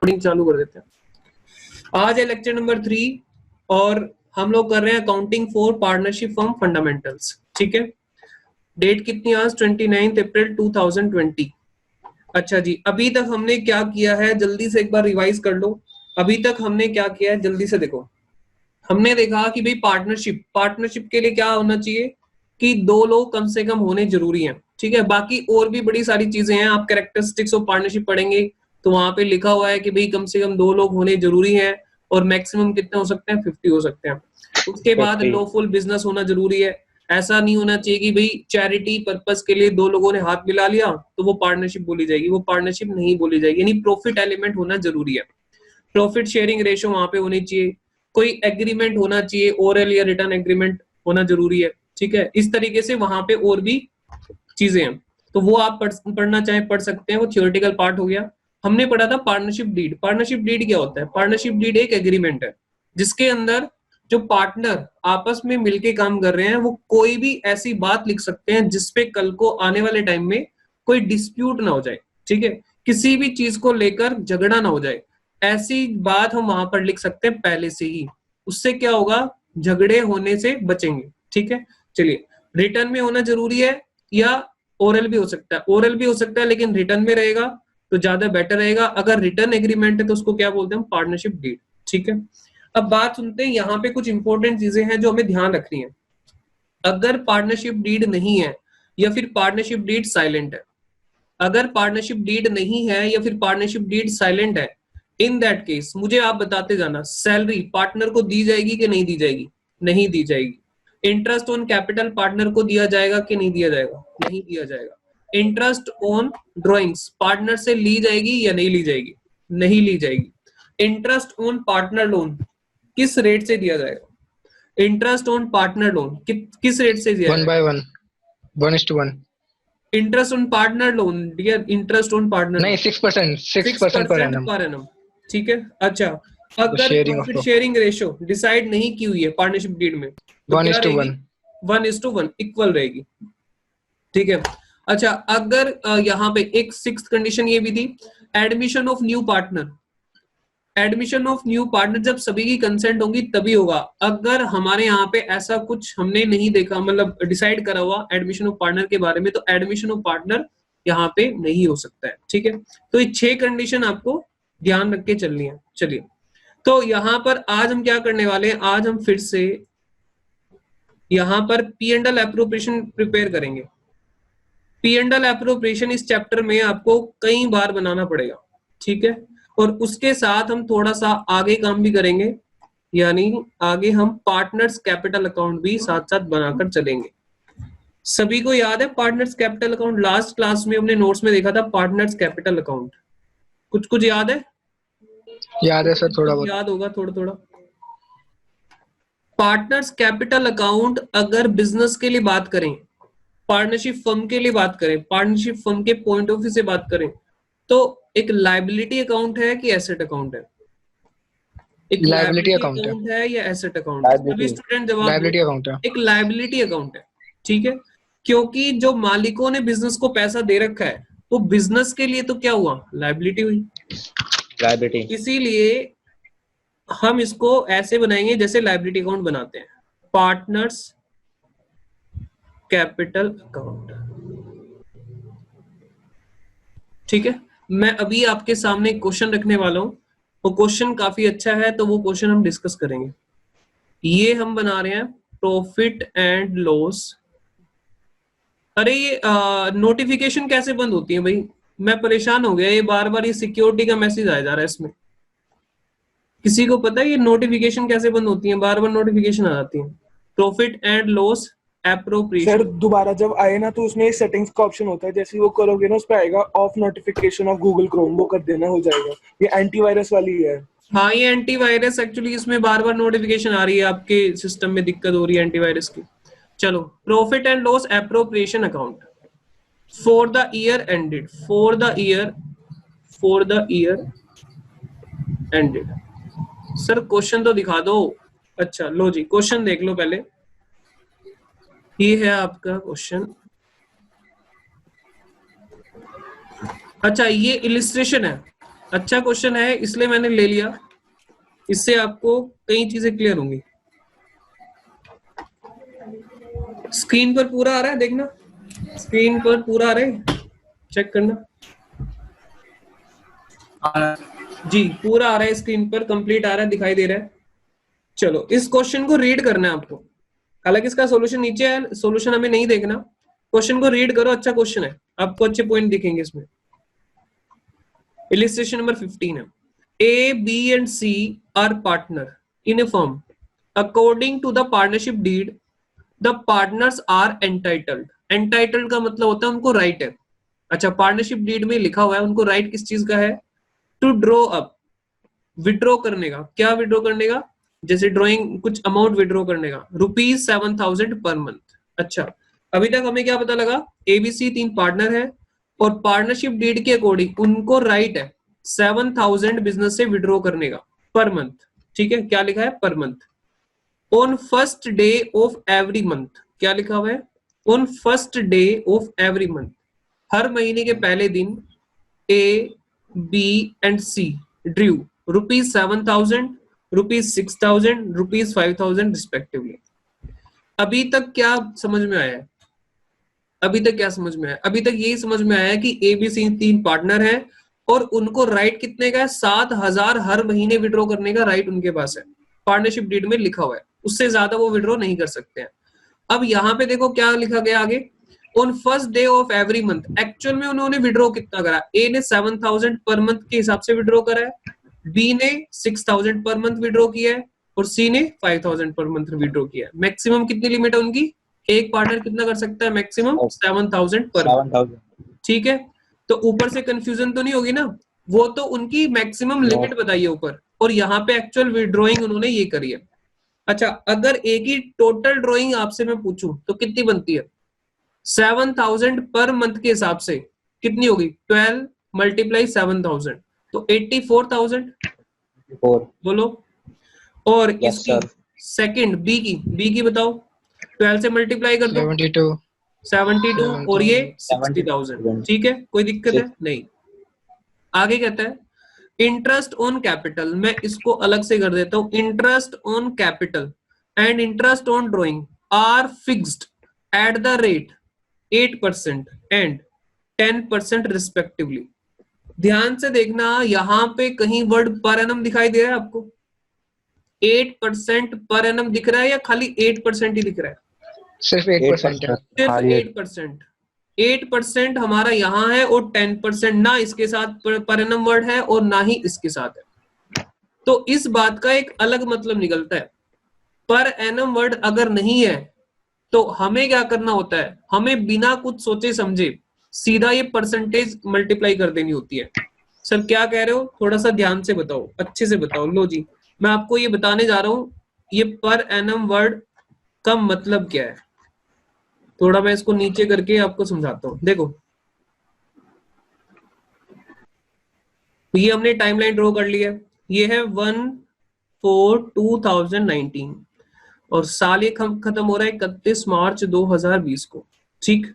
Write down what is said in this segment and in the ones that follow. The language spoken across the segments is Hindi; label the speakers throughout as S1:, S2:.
S1: रिकॉर्डिंग चालू कर देते हैं। आज है लेक्चर नंबर 3 और हम लोग कर रहे हैं accounting for partnership firm fundamentals. ठीक है, डेट कितनी आज 29 अप्रैल 2020। अच्छा जी, अभी तक हमने क्या किया है जल्दी से एक बार रिवाइज कर लो। अभी तक हमने क्या किया है जल्दी से देखो। हमने देखा कि भाई पार्टनरशिप के लिए क्या होना चाहिए कि 2 लोग कम से कम होने जरूरी हैं। ठीक है, बाकी और भी बड़ी सारी चीजें हैं। आप कैरेक्टरिस्टिक्स ऑफ पार्टनरशिप पढ़ेंगे तो वहां पे लिखा हुआ है कि भाई कम से कम 2 लोग होने जरूरी हैं और मैक्सिमम कितने हो सकते हैं 50 हो सकते हैं। उसके बाद लॉफुल बिजनेस होना जरूरी है। ऐसा नहीं होना चाहिए कि भाई चैरिटी पर्पस के लिए 2 लोगों ने हाथ मिला लिया तो वो पार्टनरशिप बोली जाएगी, वो पार्टनरशिप नहीं बोली जाएगी। यानी प्रॉफिट एलिमेंट होना जरूरी है, प्रॉफिट शेयरिंग रेशो वहां पे होनी चाहिए, कोई एग्रीमेंट होना चाहिए, ओरल या रिटर्न एग्रीमेंट होना जरूरी है। ठीक है, इस तरीके से वहां पे और भी चीजें हैं तो वो आप पढ़ना चाहे पढ़ सकते हैं, वो थियोरेटिकल पार्ट हो गया। हमने पढ़ा था पार्टनरशिप डीड। पार्टनरशिप डीड क्या होता है? पार्टनरशिप डीड एक एग्रीमेंट है जिसके अंदर जो पार्टनर आपस में मिलके काम कर रहे हैं वो कोई भी ऐसी बात लिख सकते हैं जिसपे कल को आने वाले टाइम में कोई डिस्प्यूट ना हो जाए। ठीक है, किसी भी चीज को लेकर झगड़ा ना हो जाए, ऐसी बात हम वहां पर लिख सकते हैं पहले से ही। उससे क्या होगा, झगड़े होने से बचेंगे। ठीक है, चलिए, रिटर्न में होना जरूरी है या ओरल भी हो सकता है? ओरल भी हो सकता है लेकिन रिटर्न में रहेगा तो ज्यादा बेटर रहेगा। अगर रिटर्न एग्रीमेंट है तो उसको क्या बोलते हैं? Partnership deed. ठीक है, अब बात सुनते हैं। यहाँ पे कुछ इंपॉर्टेंट चीजें हैं जो हमें ध्यान रखनी है। अगर पार्टनरशिप डीड नहीं है या फिर पार्टनरशिप डीड साइलेंट है, अगर पार्टनरशिप डीड नहीं है या फिर पार्टनरशिप डीड साइलेंट है, इन दैट केस मुझे आप बताते जाना, सैलरी पार्टनर को दी जाएगी कि नहीं दी जाएगी? नहीं दी जाएगी। इंटरेस्ट ऑन कैपिटल पार्टनर को दिया जाएगा कि नहीं दिया जाएगा? नहीं दिया जाएगा। इंटरेस्ट ऑन ड्रॉइंग्स पार्टनर से ली जाएगी या नहीं ली जाएगी? नहीं ली जाएगी। इंटरेस्ट ऑन पार्टनर लोन किस रेट से दिया जाएगा? इंटरेस्ट ऑन पार्टनर लोन किस रेट से दिया जाएगा?
S2: 1/1 1:1।
S1: Interest on partner loan dear, interest on partner
S2: नहीं 6% पर एनम।
S1: Per annum. ठीक है, अच्छा, अगर
S2: sharing
S1: profit sharing ratio decide नहीं की हुई है पार्टनरशिप डीड में तो क्या रहेगी? 1:1 इक्वल रहेगी। ठीक है, अच्छा, अगर यहाँ पे एक 6th कंडीशन ये भी थी, admission of new partner. Admission of new partner जब सभी की कंसेंट होगी तभी होगा। अगर हमारे यहाँ पे ऐसा कुछ हमने नहीं देखा, मतलब डिसाइड करा हुआ एडमिशन ऑफ पार्टनर के बारे में, तो एडमिशन ऑफ पार्टनर यहाँ पे नहीं हो सकता है। ठीक है, तो ये 6 कंडीशन आपको ध्यान रख के चलनी है। चलिए, तो यहाँ पर आज हम क्या करने वाले हैं, आज हम फिर से यहाँ पर P&L एप्रोप्रिएशन प्रिपेयर करेंगे। P&L एप्रोप्रिएशन इस चैप्टर में आपको कई बार बनाना पड़ेगा। ठीक है, और उसके साथ हम थोड़ा सा आगे काम भी करेंगे, यानी आगे हम पार्टनर्स कैपिटल अकाउंट भी साथ साथ बनाकर चलेंगे। सभी को याद है partners capital account? Last class में हमने नोट्स में देखा था पार्टनर्स कैपिटल अकाउंट। कुछ कुछ याद है?
S2: याद है सर, थोड़ा बहुत
S1: याद होगा, थोड़ा थोड़ा। पार्टनर्स कैपिटल अकाउंट अगर बिजनेस के लिए बात करें, पार्टनरशिप फर्म के लिए बात करें, पार्टनरशिप फर्म के पॉइंट ऑफ व्यू से बात करें तो एक लायबिलिटी अकाउंट है कि एसेट अकाउंट है? एक लायबिलिटी अकाउंट है या एसेट अकाउंट है? सभी स्टूडेंट जवाब
S2: लायबिलिटी अकाउंट है।
S1: एक लायबिलिटी अकाउंट है। ठीक है, क्योंकि जो मालिकों ने बिजनेस को पैसा दे रखा है वो बिजनेस के लिए तो क्या हुआ? लायबिलिटी हुई, लायबिलिटी। इसीलिए हम इसको ऐसे बनाएंगे जैसे लायबिलिटी अकाउंट बनाते हैं, पार्टनर्स कैपिटल अकाउंट। ठीक है, मैं अभी आपके सामने क्वेश्चन रखने वाला हूं, वो क्वेश्चन काफी अच्छा है तो वो क्वेश्चन हम डिस्कस करेंगे। ये हम बना रहे हैं प्रॉफिट एंड लॉस। अरे ये नोटिफिकेशन कैसे बंद होती है भाई? मैं परेशान हो गया, ये बार बार ये सिक्योरिटी का मैसेज आया जा रहा है इसमें। किसी को पता है ये नोटिफिकेशन कैसे बंद होती है? बार बार नोटिफिकेशन आ जाती है। Profit and loss appropriation.
S3: Sir दोबारा जब आए ना तो उसमें सेटिंग्स का ऑप्शन होता है, जैसे वो करोगे ना उस पर आएगा of notification of Google Chrome, वो कर देना, हो जाएगा। ये एंटीवायरस वाली है।
S1: हाँ, ये एंटीवायरस एक्चुअली, इसमें बार बार नोटिफिकेशन आ रही है, आपके सिस्टम में दिक्कत हो रही है एंटीवायरस की। चलो, profit and loss appropriation account for the year ended, for the year ended. Sir question तो दिखा दो। अच्छा लो जी, क्वेश्चन देख लो पहले। ये है आपका क्वेश्चन। अच्छा, ये इलिस्ट्रेशन है। अच्छा क्वेश्चन है इसलिए मैंने ले लिया, इससे आपको कई चीजें क्लियर होंगी। स्क्रीन पर पूरा आ रहा है, देखना स्क्रीन पर पूरा आ रहा है, चेक करना जी, पूरा आ रहा है स्क्रीन पर, कंप्लीट आ रहा है, दिखाई दे रहा है। चलो इस क्वेश्चन को रीड करना है आपको, हालांकि इसका सॉल्यूशन नीचे है, सॉल्यूशन हमें नहीं देखना, क्वेश्चन को रीड करो, अच्छा क्वेश्चन है, आपको अच्छे पॉइंट दिखेंगे इसमें। इलिस्ट्रेशन नंबर 15 है, A, B and C are partner in a firm. According to the partnership deed, the partners are entitled. Entitled का मतलब होता है उनको राइट है। अच्छा, पार्टनरशिप डीड में लिखा हुआ है उनको राइट किस चीज का है? टू ड्रॉ अप, विड्रॉ करने का। क्या विड्रॉ करने का? जैसे ड्रॉइंग कुछ अमाउंट विड्रॉ करने का, ₹7,000 पर मंथ। अच्छा, अभी तक हमें क्या पता लगा? एबीसी 3 पार्टनर है और पार्टनरशिप डीड के अकॉर्डिंग उनको राइट है 7,000 बिजनेस से विड्रॉ करने का पर मंथ। ठीक है, क्या लिखा है? Per month. On first day of every month, क्या लिखा हुआ है? On first day of every month, हर महीने के पहले दिन A, B and C drew ₹7,000, ₹6,000, ₹5,000 respectively. अभी तक क्या समझ में आया है? अभी तक क्या समझ में आया? अभी तक यही समझ में आया कि एबीसी 3 पार्टनर हैं और उनको राइट कितने का है? 7,000 हर महीने विड्रॉ करने का राइट उनके पास है, पार्टनरशिप डीड में लिखा हुआ है, उससे ज्यादा वो विड्रॉ नहीं कर सकते हैं। अब यहाँ पे देखो क्या लिखा गया आगे, on first day of every month. Actual में उन्होंने विड्रॉ कितना करा? ए ने 7,000 पर मंथ के हिसाब से विड्रॉ करा है, बी ने 6,000 पर मंथ विड्रॉ किया है और सी ने 5,000 पर मंथ विड्रॉ किया है। मैक्सिमम कितनी लिमिट है उनकी? एक पार्टनर कितना कर सकता है? Maximum 7,000 per month. ठीक है, तो ऊपर से कंफ्यूजन तो नहीं होगी ना? वो तो उनकी मैक्सिमम लिमिट बताइए ऊपर, और यहाँ पे एक्चुअल विड्रॉइंग उन्होंने ये करी है। अच्छा, अगर एक ही टोटल ड्रॉइंग आपसे मैं पूछूं तो कितनी बनती है? 7,000 पर मंथ के हिसाब से कितनी होगी? 12 मल्टीप्लाई 7,000 तो 84,000। बोलो। और इसकी सेकंड बी की बताओ, 12 से मल्टीप्लाई कर दो 72 और ये 60,000। ठीक है, कोई दिक्कत है? नहीं। आगे कहता है इंटरेस्ट ऑन कैपिटल, मैं इसको अलग से कर देता हूं। Interest on capital and interest on drawing are fixed at the rate 8% and 10% respectively. ध्यान से देखना, यहां पे कहीं वर्ड पर एनम दिखाई दे रहा है आपको? 8% पर एनम दिख रहा है या खाली 8% ही दिख रहा है?
S2: सिर्फ 8% है।
S1: सिर्फ 8%। 8% हमारा यहाँ है और 10% ना इसके साथ पर एनम वर्ड है और ना ही इसके साथ है। तो इस बात का एक अलग मतलब निकलता है। पर एनम वर्ड अगर नहीं है तो हमें क्या करना होता है? हमें बिना कुछ सोचे समझे सीधा ये परसेंटेज मल्टीप्लाई कर देनी होती है। सर क्या कह रहे हो? थोड़ा सा ध्यान से बताओ, अच्छे से बताओ। लो जी, मैं आपको ये बताने जा रहा हूं, ये पर एनम वर्ड का मतलब क्या है। थोड़ा मैं इसको नीचे करके आपको समझाता हूं। देखो, ये हमने टाइमलाइन ड्रॉ कर लिया। ये है 1/4/2019 और साल ये खत्म हो रहा है 31 मार्च 2020 को। ठीक,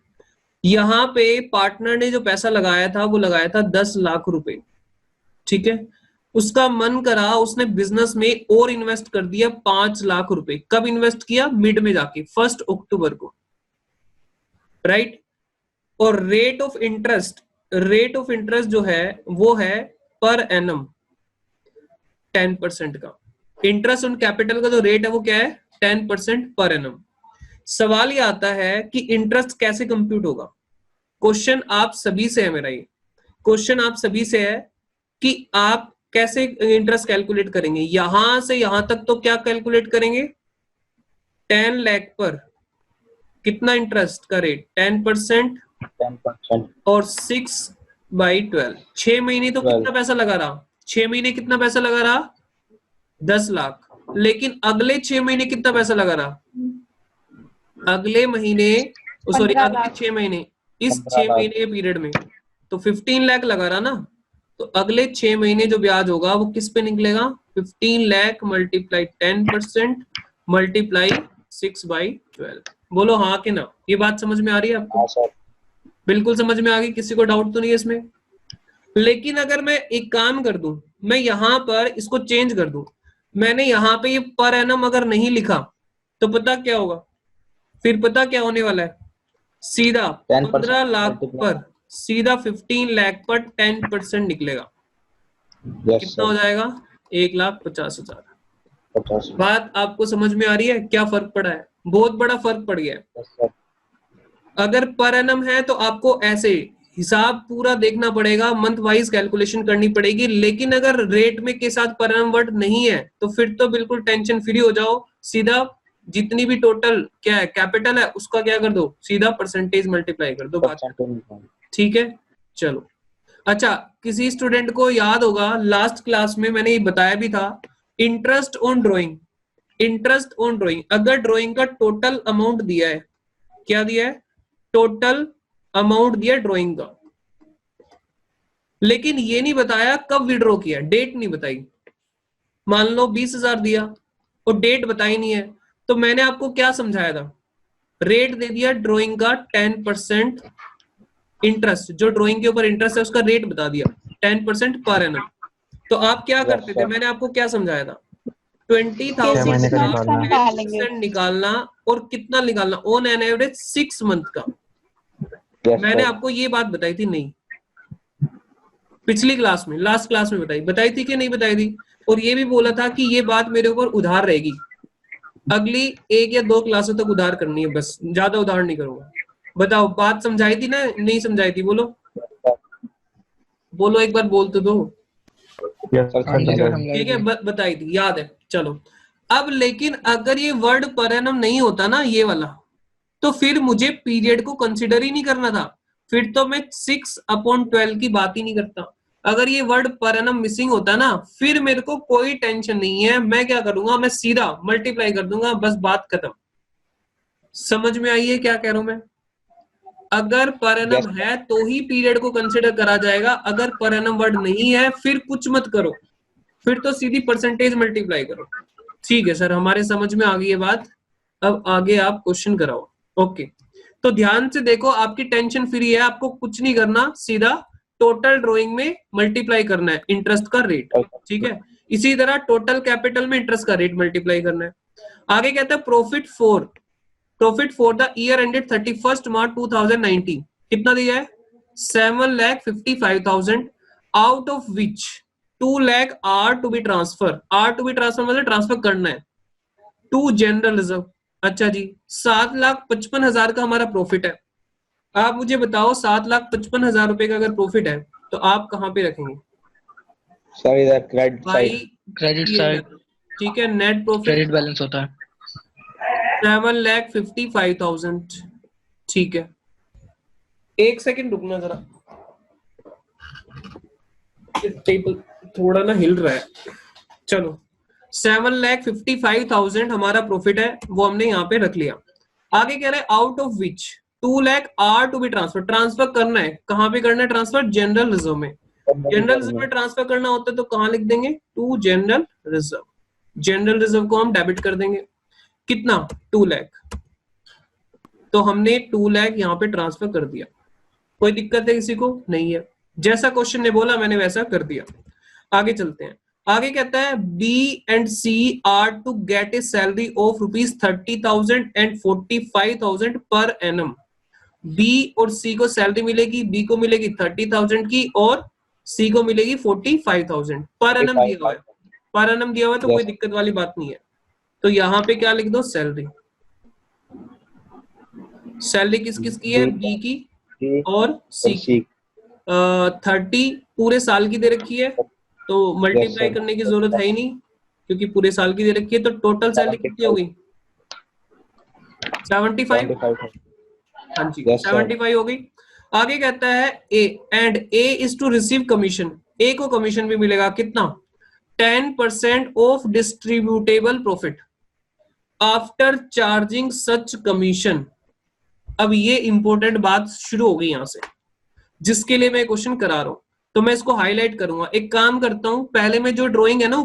S1: यहाँ पे पार्टनर ने जो पैसा लगाया था वो लगाया था 10 लाख रुपए। ठीक है, उसका मन करा, उसने बिजनेस में और इन्वेस्ट कर दिया 5 लाख रुपए। कब इन्वेस्ट किया? मिड में जाके 1 अक्टूबर को, राइट। और रेट ऑफ इंटरेस्ट जो है वो है पर एनम 10% का। इंटरेस्ट ऑन कैपिटल का जो रेट है वो क्या है? 10% पर एनम। सवाल ये आता है कि इंटरेस्ट कैसे कंप्यूट होगा। क्वेश्चन आप सभी से है, मेरा ये क्वेश्चन आप सभी से है कि आप कैसे इंटरेस्ट कैलकुलेट करेंगे। यहां से यहां तक तो क्या कैलकुलेट करेंगे? 10 लाख पर कितना इंटरेस्ट का रेट? 10% और 6/12, 6 महीने तो कितना पैसा लगा रहा? 6 महीने कितना पैसा लगा रहा? 10 लाख। लेकिन अगले 6 महीने कितना पैसा लगा रहा? अगले महीने, सॉरी अगले 6 महीने, इस 6 महीने के पीरियड में तो 15 लाख लगा रहा ना। तो अगले 6 महीने जो ब्याज होगा वो किस पे निकलेगा? 15 लाख मल्टीप्लाई 10% मल्टीप्लाई 6/12। बोलो हाँ कि ना? ये बात समझ में आ रही है आपको? बिल्कुल समझ में आ गई, किसी को डाउट तो नहीं है इसमें? लेकिन अगर मैं एक काम कर दूं, मैं यहां पर इसको चेंज कर दूं, मैंने यहां पे ये पर एनम अगर नहीं लिखा तो पता क्या होगा, फिर पता क्या होने वाला है, सीधा
S4: 10%
S1: 15 लाख
S4: multiply.
S1: पर सीधा 15 लाख पर 10% निकलेगा।
S4: Yes,
S1: कितना हो
S4: sir.
S1: जाएगा, 1,50,000।
S4: 50.
S1: बात आपको समझ में आ रही है, क्या फर्क पड़ा है, बहुत बड़ा फर्क पड़ गया है।
S4: Yes, sir.
S1: अगर पर एनम है तो आपको ऐसे हिसाब पूरा देखना पड़ेगा, मंथ वाइज कैलकुलेशन करनी पड़ेगी, लेकिन अगर रेट में के साथ पर एनम वर्ड नहीं है तो फिर तो बिल्कुल टेंशन फ्री हो जाओ, सीधा जितनी भी टोटल क्या है कैपिटल है उसका क्या कर दो, सीधा परसेंटेज मल्टीप्लाई कर दो, बात ठीक है। चलो अच्छा, किसी स्टूडेंट को याद होगा लास्ट क्लास में मैंने ये बताया भी था, interest on drawing, interest on drawing, अगर ड्राइंग का टोटल अमाउंट दिया है, क्या दिया है, टोटल अमाउंट दिया ड्राइंग का, लेकिन ये नहीं बताया कब विड्रॉ किया, डेट नहीं बताई, मान लो 20,000 दिया और डेट बताई नहीं है, तो मैंने आपको क्या समझाया था, रेट दे दिया ड्राइंग का 10% इंटरेस्ट, जो ड्राइंग के ऊपर इंटरेस्ट है उसका रेट बता दिया 10% पर एनम। तो आप क्या करते थे, मैंने आपको क्या समझाया था, 20,000 का 10% निकालना, और कितना निकालना, ऑन एन एवरेज 6 मंथ का।
S4: Yes,
S1: मैंने
S4: sir.
S1: आपको ये बात बताई थी नहीं, पिछली क्लास में, लास्ट क्लास में बताई थी कि नहीं बताई थी, और ये भी बोला था कि ये बात मेरे ऊपर उधार रहेगी, अगली 1 या 2 क्लासों तक उधार करनी है, बस ज्यादा उधार नहीं करूंगा। बताओ बात समझाई थी ना, नहीं समझाई थी, बोलो बोलो एक बार बोल तो दो। ठीक है, बताई थी, याद है, चलो। अब लेकिन अगर ये वर्ड पर एनम नहीं होता ना ये वाला, तो फिर मुझे पीरियड को कंसिडर ही नहीं करना था, फिर तो मैं 6/12 की बात ही नहीं करता। अगर ये वर्ड पर एनम मिसिंग होता ना, फिर मेरे को कोई टेंशन नहीं है, मैं क्या करूंगा, मैं सीधा मल्टीप्लाई कर दूंगा, बस बात खत्म। समझ में आई है क्या कह रहा हूं मैं, अगर पर एनम है तो ही पीरियड को कंसिडर करा जाएगा, अगर पर एनम वर्ड नहीं है फिर कुछ मत करो, फिर तो सीधी परसेंटेज मल्टीप्लाई करो। ठीक है सर, हमारे समझ में आ गई है बात, अब आगे आप क्वेश्चन कराओ। ओके, तो ध्यान से देखो, आपकी टेंशन फ्री है, आपको कुछ नहीं करना, सीधा टोटल ड्राइंग में मल्टीप्लाई करना है इंटरेस्ट का रेट, ठीक है। इसी तरह टोटल कैपिटल में इंटरेस्ट का रेट मल्टीप्लाई करना है। आगे कहता है profit for the year ended 31 March 2019 कितना दिया है, 7,55,000, out of which 2 lakh are to be transfer, are to be transfer मतलब ट्रांसफर करना है टू जनरल रिजर्व। अच्छा जी, 7,55,000 का हमारा प्रॉफिट है। आप मुझे बताओ 7,55,000 रुपए का अगर प्रॉफिट है तो आप कहां पे रखेंगे,
S4: Sorry, that credit
S1: भाई
S4: side.
S2: क्रेडिट साइड,
S1: ठीक है, नेट प्रॉफिट
S2: क्रेडिट बैलेंस होता है।
S1: 7,55,000, ठीक है। एक सेकंड रुकना जरा, टेबल थोड़ा ना हिल रहा है। चलो 7,55,000 हमारा प्रॉफिट है, वो हमने यहाँ पे रख लिया। आगे कह रहा है out of which 2 lakh are to be transfer, transfer करना है, कहाँ पे करना है ट्रांसफर, जनरल रिजर्व में। जनरल रिजर्व में ट्रांसफर करना होता है तो कहाँ लिख देंगे, to general reserve, general reserve को हम डेबिट कर देंगे, कितना 2 लाख, तो हमने 2 लाख यहाँ पे ट्रांसफर कर दिया। कोई दिक्कत है किसी को, नहीं है, जैसा क्वेश्चन ने बोला मैंने वैसा कर दिया। आगे चलते हैं, आगे कहता है B and C are to get a salary of ₹30,000 and 45,000 per annum. B और सी को सैलरी मिलेगी, बी को मिलेगी 30,000 की और सी को मिलेगी 45,000 पर एनम दिया हुआ है, पर एनम दिया हुआ है तो कोई दिक्कत वाली बात नहीं है। तो यहाँ पे क्या लिख दो, सैलरी। सैलरी किस किस की है, बी की और सी की। 30 पूरे साल की दे रखी है तो मल्टीप्लाई करने की जरूरत है ही नहीं क्योंकि पूरे साल की दे रखी है, तो टोटल सैलरी कितनी हो गई, 75। हाँ जी, 75 हो गई। आगे कहता है A and A is to receive commission, A को कमीशन भी मिलेगा, कितना, 10% of distributable profit after charging such commission. अब ये इंपॉर्टेंट बात शुरू हो गई यहां से, जिसके लिए मैं क्वेश्चन करा रहा हूं, तो मैं इसको हाईलाइट करूंगा। एक काम करता हूं, पहले में जो ड्राइंग है ना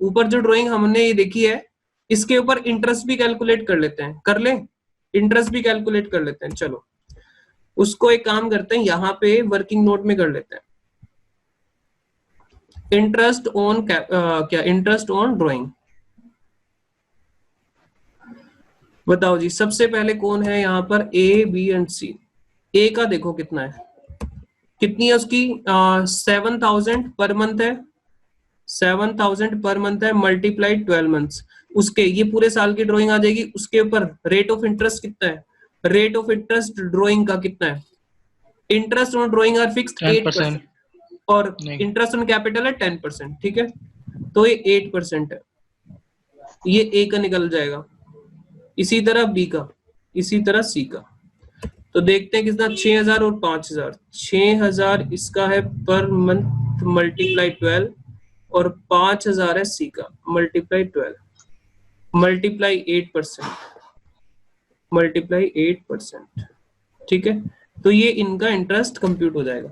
S1: ऊपर जो ड्राइंग हमने ये देखी है, इसके ऊपर इंटरेस्ट भी कैलकुलेट कर लेते हैं, कर ले, इंटरेस्ट भी कैलकुलेट कर लेते हैं। चलो उसको एक काम करते हैं, यहाँ पे वर्किंग नोट में कर लेते हैं। इंटरेस्ट ऑन क्या इंटरेस्ट ऑन ड्राइंग, बताओ जी। सबसे पहले कौन है यहाँ पर, ए बी एंड सी। ए का देखो कितना है, कितनी है उसकी, 7,000 पर मंथ है, 7,000 पर मंथ है, मल्टीप्लाइड 12 मंथ्स। उसके ये पूरे साल की ड्राइंग आ जाएगी। उसके ऊपर रेट ऑफ इंटरेस्ट कितना है, रेट ऑफ इंटरेस्ट ड्राइंग का कितना है, interest on drawing are fixed 8% और इंटरेस्ट ऑन कैपिटल है 10%, ठीक है। तो ये 8% है, ये ए का निकल जाएगा। इसी तरह बी का, इसी तरह सी का। तो देखते हैं कितना, 6,000 और 5,000। 6,000 इसका है पर मंथ मल्टीप्लाई 12 और 5,000 है सी का मल्टीप्लाई 12 मल्टीप्लाई 8%, मल्टीप्लाई 8%, ठीक है। तो ये इनका इंटरेस्ट कंप्यूट हो जाएगा।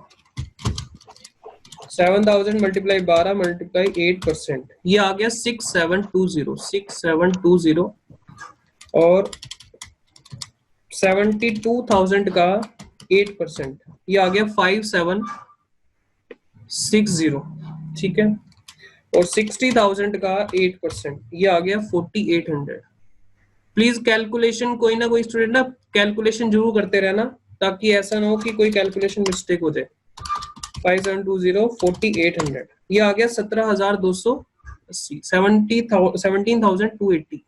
S1: 7,000 मल्टीप्लाई 12 मल्टीप्लाई 8%, ये आ गया 6,720 और 72,000 का 8%, ये आ गया 5,760, ठीक है। और 60,000 का 8%, ये आ गया 4,800। प्लीज कैलकुलेशन, कोई ना कोई स्टूडेंट ना कैलकुलेशन जरूर करते रहना, ताकि ऐसा ना हो कि कोई कैलकुलेशन मिस्टेक हो जाए। 5,720 4,800, ये आ गया 17,280, 17,280।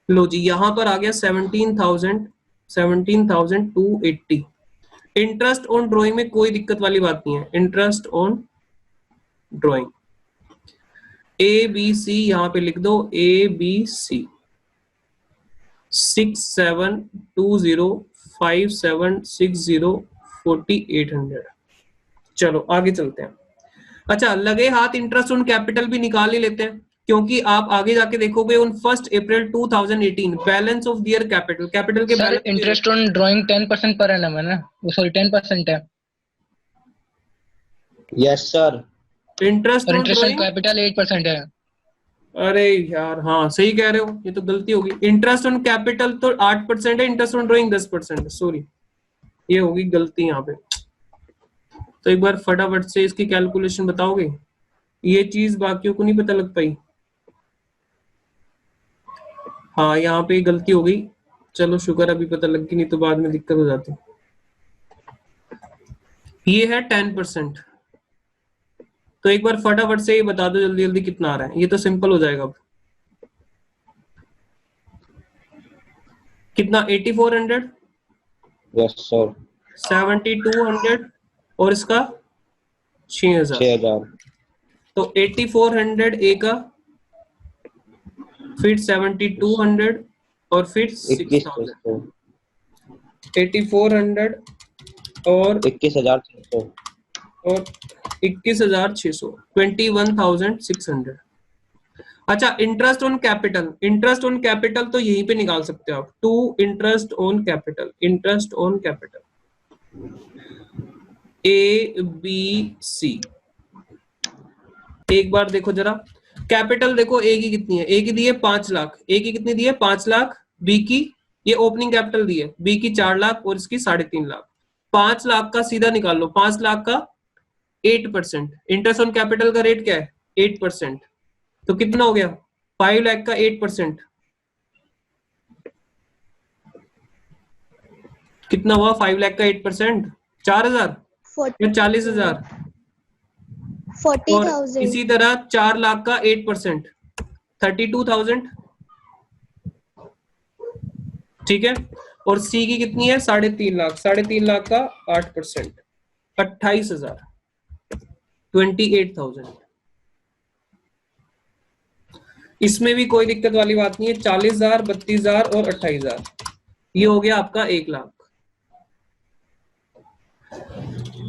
S1: लो जी, यहां पर आ गया 17,280। इंटरेस्ट ऑन ड्राइंग में कोई दिक्कत वाली बात नहीं है। Interest on drawing A B C यहां पे लिख दो, ए बी सी 6,720 5,760 4,800। चलो आगे चलते हैं। अच्छा, लगे हाथ इंटरेस्ट ऑन कैपिटल भी निकाल ही लेते हैं, क्योंकि आप आगे जाके देखोगे on 1 April 2018 balance of their capital, capital के
S2: sir interest on drawing 10% per annum है ना, सॉरी 10% है।
S4: Yes sir.
S1: Interest on drawing
S2: capital 8% है।
S1: अरे यार हाँ सही कह रहे हो, ये तो गलती होगी। इंटरेस्ट ऑन कैपिटल तो 8% है, इंटरेस्ट ऑन ड्राइंग 10% है, सॉरी ये होगी गलती यहाँ पे। तो एक बार फटाफट से इसकी कैलकुलेशन बताओगे, ये चीज बाकियों को नहीं पता लग पाई। हाँ यहाँ पे गलती हो गई, चलो शुक्र अभी पता लग गई, नहीं तो बाद में दिक्कत हो जाती। ये है 10%। तो एक बार फटाफट से ये बता दो जल्दी जल्दी कितना आ रहा है, ये तो सिंपल हो जाएगा अब। कितना, 8,400,
S4: यस सर।
S1: 7,200 और इसका 6,000।
S4: 6,000।
S1: तो 8,400 ए का, फिर 7,200 और फिर 6,000। 8,400 और
S4: 21,600
S1: और 21,600, 21,600। अच्छा, interest on capital, interest on capital तो यहीं पे निकाल सकते हो आप, to interest on capital, interest on capital A B C. एक बार देखो जरा, कैपिटल देखो ए की कितनी है, ए की दी है 5 लाख, ए की कितनी दी है 5 लाख, बी की ये ओपनिंग कैपिटल दी है, बी की 4 लाख और इसकी 3.5 लाख। 5 लाख का सीधा निकाल लो, 5 लाख का 8%, इंटरेस्ट ऑन कैपिटल का रेट क्या है 8%, तो कितना हो गया 5 लाख का 8%, कितना हुआ 5 लाख का 8%, 4,000 या 40,000।
S5: 40,000।
S1: इसी तरह 4 लाख का 8% 32,000, ठीक है। और सी की कितनी है 3.5 लाख, 3.5 लाख का 8% 28,000, 28,000। इसमें भी कोई दिक्कत वाली बात नहीं है, 40,000 32,000 और 28,000, ये हो गया आपका 1 लाख।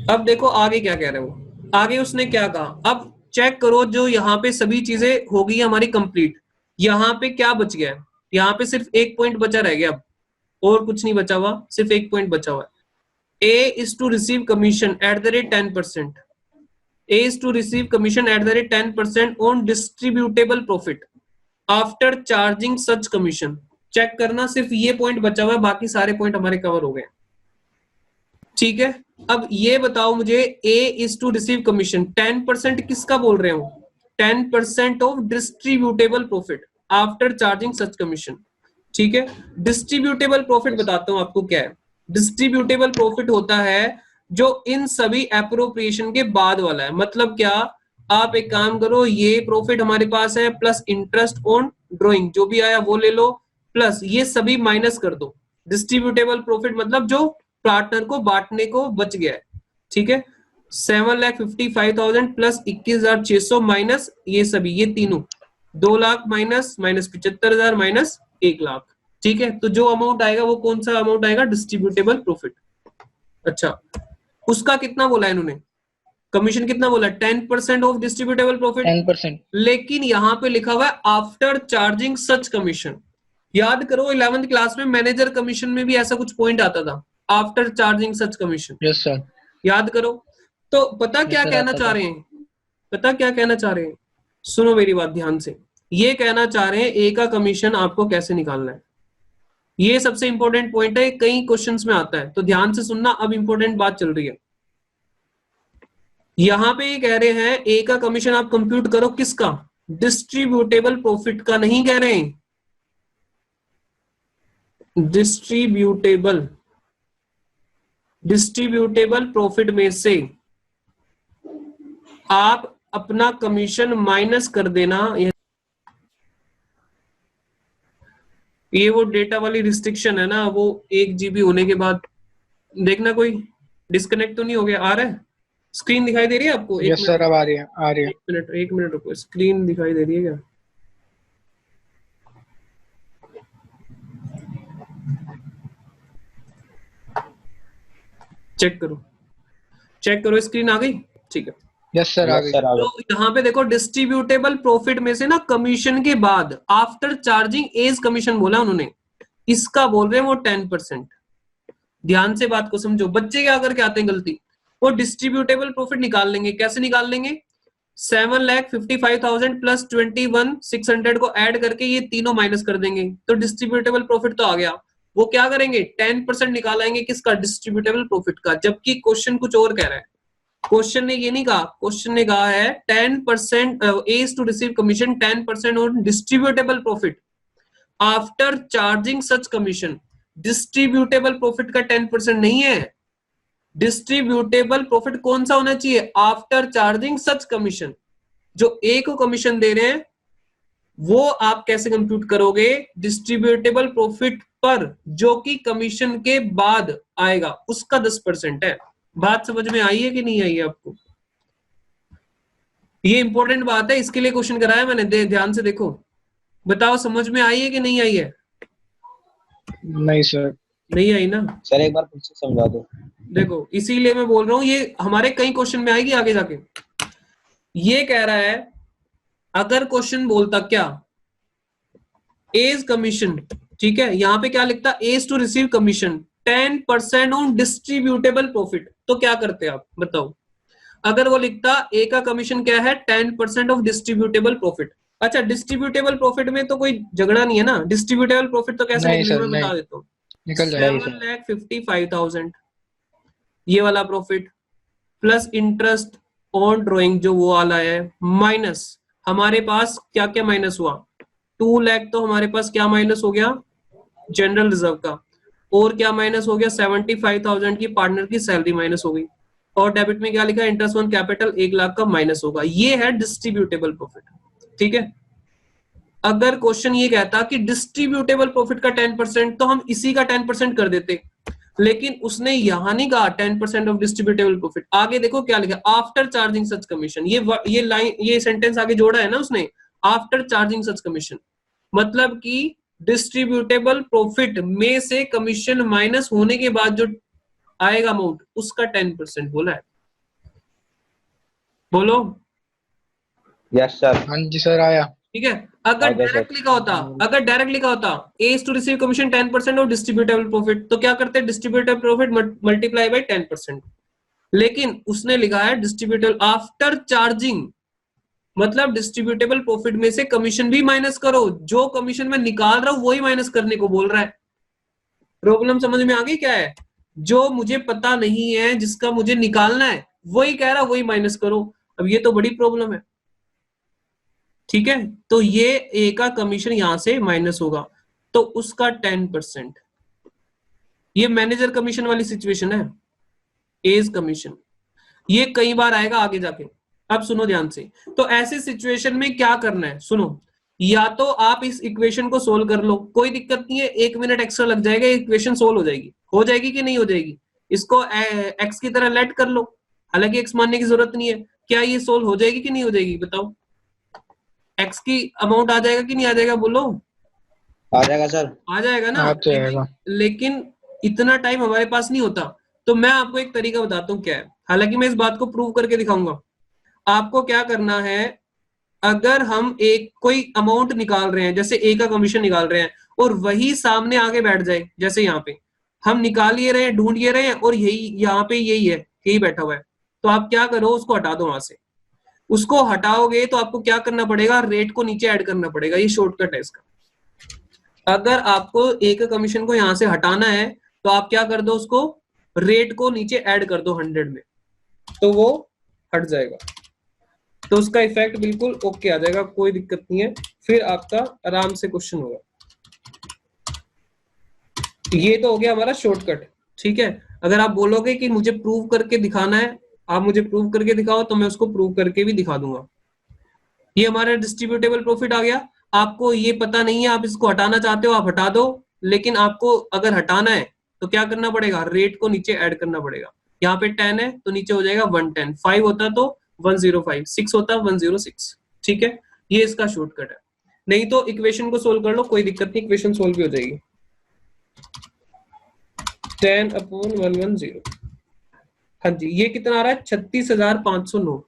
S1: अब देखो आगे क्या कह रहे हो, आगे उसने क्या कहा, अब चेक करो, जो यहाँ पे सभी चीजें हो गई हमारी कंप्लीट, यहाँ पे क्या बच गया है, यहाँ पे सिर्फ एक पॉइंट बचा रह गया, अब और कुछ नहीं बचा हुआ, सिर्फ एक पॉइंट बचा हुआ है। A is to receive commission at the rate 10%, A is to receive commission at the rate 10% on distributable profit after charging such commission. Check करना, सिर्फ ये पॉइंट बचा हुआ है, बाकी सारे पॉइंट हमारे कवर हो गए। ठीक है, अब ये बताओ मुझे, A is to receive commission 10% किसका बोल रहे हो? 10% of distributable profit after charging such commission. ठीक है, डिस्ट्रीब्यूटेबल प्रॉफिट बताता हूं आपको क्या है। डिस्ट्रीब्यूटेबल प्रॉफिट होता है जो इन सभी एप्रोप्रिएशन के बाद वाला है। मतलब क्या, आप एक काम करो, ये प्रॉफिट हमारे पास है प्लस इंटरेस्ट ऑन ड्रॉइंग जो भी आया वो ले लो, प्लस ये सभी माइनस कर दो। डिस्ट्रीब्यूटेबल प्रॉफिट मतलब जो पार्टनर को बांटने को बच गया है। ठीक है, 7,55,000 प्लस 21,600 माइनस ये सभी, ये तीनों 2 लाख माइनस 75,000 माइनस 1 लाख। ठीक है, तो जो अमाउंट आएगा वो कौन सा अमाउंट आएगा? Distributable profit. अच्छा, उसका कितना बोला इन्होंने? कमीशन कितना बोला? 10% ऑफ डिस्ट्रीब्यूटेबल प्रॉफिट
S2: 10%।
S1: लेकिन यहाँ पे लिखा हुआ है आफ्टर चार्जिंग सच कमीशन। याद करो 11th क्लास में मैनेजर कमीशन में भी ऐसा कुछ पॉइंट आता था, after charging such commission.
S2: Yes sir.
S1: याद करो। तो पता क्या कहना चाह रहे हैं? पता क्या कहना चाह रहे हैं? सुनो मेरी बात ध्यान से। ये कहना चाह रहे हैं ए का कमीशन आपको कैसे निकालना है। ये सबसे इंपॉर्टेंट पॉइंट है, कई क्वेश्चंस में आता है, तो ध्यान से सुनना। अब इंपॉर्टेंट बात चल रही है। यहां पे ये कह रहे हैं ए का कमीशन आप कंप्यूट करो, किसका? डिस्ट्रीब्यूटेबल प्रॉफिट का नहीं कह रहे हैं, डिस्ट्रीब्यूटेबल प्रॉफिट में से आप अपना कमीशन माइनस कर देना। ये वो डेटा वाली रिस्ट्रिक्शन है ना, वो 1 GB होने के बाद देखना कोई डिस्कनेक्ट तो नहीं हो गया। आ रहा है? स्क्रीन दिखाई दे रही है आपको?
S2: यस सर, अब आ रही है, आ रही है।
S1: एक मिनट रुको, स्क्रीन दिखाई दे रही है क्या? चेक करो स्क्रीन आ गई? ठीक है,
S2: यस सर, आ गई।
S1: तो यहाँ पे देखो, डिस्ट्रीब्यूटेबल प्रॉफिट में से ना कमीशन के बाद आफ्टर चार्जिंग एज कमीशन बोला उन्होंने, इसका बोल रहे हैं वो 10%। ध्यान से बात को समझो। बच्चे क्या करके आते हैं गलती, वो डिस्ट्रीब्यूटेबल प्रॉफिट निकाल लेंगे। कैसे निकाल लेंगे? 7,55,000 प्लस 21,600 को ऐड करके ये तीनों माइनस कर देंगे, तो डिस्ट्रीब्यूटेबल प्रॉफिट तो आ गया। वो क्या करेंगे? 10% निकालेंगे किसका? डिस्ट्रीब्यूटेबल प्रॉफिट का। जबकि क्वेश्चन कुछ और कह रहा है। क्वेश्चन ने ये नहीं कहा, क्वेश्चन ने कहा है 10% as to receive commission 10% on distributable profit after charging such commission. Distributable profit का 10% नहीं है। डिस्ट्रीब्यूटेबल प्रॉफिट कौन सा होना चाहिए? After charging such commission. जो ए को कमीशन दे रहे हैं वो आप कैसे कंप्यूट करोगे? डिस्ट्रीब्यूटेबल प्रॉफिट पर जो कि कमीशन के बाद आएगा उसका 10% है। बात समझ में आई है कि नहीं आई है आपको? ये इंपॉर्टेंट बात है, इसके लिए क्वेश्चन कराया मैंने। ध्यान से देखो, बताओ समझ में आई है कि नहीं आई है?
S2: नहीं सर,
S1: नहीं आई ना?
S4: सर एक बार फिर से समझा दो।
S1: देखो, इसीलिए मैं बोल रहा हूं, ये हमारे कई क्वेश्चन में आएगी आगे जाके। ये कह रहा है, अगर क्वेश्चन बोलता क्या, एज कमीशन, ठीक है, यहां पे क्या लिखता? As to receive commission 10% on distributable profit, तो क्या करते आप बताओ? अगर वो लिखता ए का कमीशन क्या है? 10% ऑफ डिस्ट्रीब्यूटेबल प्रॉफिट। अच्छा, डिस्ट्रीब्यूटेबल प्रॉफिट में तो कोई झगड़ा नहीं है ना? डिस्ट्रीब्यूटेबल प्रॉफिट तो कैसे निकलेगा मैं बता देता हूँ।
S2: निकल जाएगा।
S1: 7,55,000 ये वाला profit plus interest on drawing जो वो वाला है, माइनस हमारे पास क्या क्या माइनस हुआ? 2 लाख तो हमारे पास क्या माइनस हो गया? जनरल रिजर्व का। और क्या माइनस हो गया? 75,000 की पार्टनर की सैलरी माइनस हो गई। और डेबिट में क्या लिखा? इंटरेस्ट ऑन कैपिटल 1 लाख का माइनस होगा। ये है डिस्ट्रीब्यूटेबल प्रॉफिट। ठीक है, अगर क्वेश्चन ये कहता कि डिस्ट्रीब्यूटेबल प्रॉफिट का 10%, तो हम इसी का 10% कर देते, लेकिन उसने यहां नहीं कहा 10% ऑफ डिस्ट्रीब्यूटेबल प्रॉफिट। आगे देखो क्या लिखा? After charging such commission. ये लाइन, ये सेंटेंस आगे जोड़ा है ना उसने, आफ्टर चार्जिंग सच कमीशन। मतलब कि डिस्ट्रीब्यूटेबल प्रॉफिट में से कमीशन माइनस होने के बाद जो आएगा अमाउंट, उसका 10% बोला है। बोलो।
S4: Yes sir.
S2: हाँ जी सर, आया।
S1: ठीक है, अगर डायरेक्ट लिखा होता as to receive commission 10% of distributable profit, तो क्या करते? Distributable profit multiply by 10%। लेकिन उसने लिखा है डिस्ट्रीब्यूटेबल आफ्टर चार्जिंग, मतलब डिस्ट्रीब्यूटेबल प्रॉफिट में से कमीशन भी माइनस करो। जो कमीशन मैं निकाल रहा हूं वही माइनस करने को बोल रहा है। प्रॉब्लम समझ में आ गई क्या है? जो मुझे पता नहीं है, जिसका मुझे निकालना है, वही कह रहा वही माइनस करो। अब ये तो बड़ी प्रॉब्लम है, ठीक है। तो ये ए का कमीशन यहां से माइनस होगा, तो उसका 10%। ये मैनेजर कमीशन वाली सिचुएशन है, एज कमीशन। ये कई बार आएगा आगे जाके। अब सुनो ध्यान से, तो ऐसी सिचुएशन में क्या करना है, सुनो। या तो आप इस इक्वेशन को सोल्व कर लो, कोई दिक्कत नहीं है, 1 मिनट एक्स्ट्रा लग जाएगा, इक्वेशन सोल्व हो जाएगी कि नहीं हो जाएगी। इसको एक्स की तरह लेट कर लो, हालांकि एक्स मानने की जरूरत नहीं है। क्या ये सोल्व हो जाएगी कि नहीं हो जाएगी, बताओ। एक्स की अमाउंट आ जाएगा कि नहीं आ जाएगा, बोलो।
S4: आ जाएगा सर।
S1: आ जाएगा ना।
S2: आ जाएगा।
S1: लेकिन इतना टाइम हमारे पास नहीं होता, तो मैं आपको एक तरीका बताता हूँ क्या है। हालांकि मैं इस बात को प्रूव करके दिखाऊंगा। आपको क्या करना है, अगर हम एक कोई अमाउंट निकाल रहे हैं, जैसे ए का कमीशन निकाल रहे हैं, और वही सामने आगे बैठ जाए, जैसे यहाँ पे हम निकाल ये रहे हैं, ढूंढ ये रहे हैं, और यही यहाँ पे यही है, यही बैठा हुआ है, तो आप क्या करो, उसको हटा दो वहां से। उसको हटाओगे तो आपको क्या करना पड़ेगा, रेट को नीचे ऐड करना पड़ेगा। ये शॉर्टकट है इसका। अगर आपको ए का कमीशन को यहां से हटाना है, तो आप क्या कर दो, उसको रेट को नीचे ऐड कर दो 100 में, तो वो हट जाएगा। तो उसका इफेक्ट बिल्कुल ओके आ जाएगा, कोई दिक्कत नहीं है। फिर आपका आराम से क्वेश्चन होगा। ये तो हो गया हमारा शॉर्टकट, ठीक है। अगर आप बोलोगे कि मुझे प्रूव करके दिखाना है, आप मुझे प्रूव करके दिखाओ, तो मैं उसको प्रूव करके भी दिखा दूंगा। ये हमारा डिस्ट्रीब्यूटेबल प्रॉफिट आ गया। आपको ये पता नहीं है, आप इसको हटाना चाहते हो, आप हटा दो। लेकिन आपको अगर हटाना है तो क्या करना पड़ेगा, रेट को नीचे ऐड करना पड़ेगा। यहाँ पे 10 है तो नीचे हो जाएगा 110, 5 होता तो 105, 6 होता 106, ठीक है। ये इसका शॉर्टकट है। नहीं तो इक्वेशन को सोल्व कर लो, कोई दिक्कत नहीं, इक्वेशन सोल्व भी हो जाएगी। 10/110। हाँ जी, ये कितना आ रहा है, 36,509।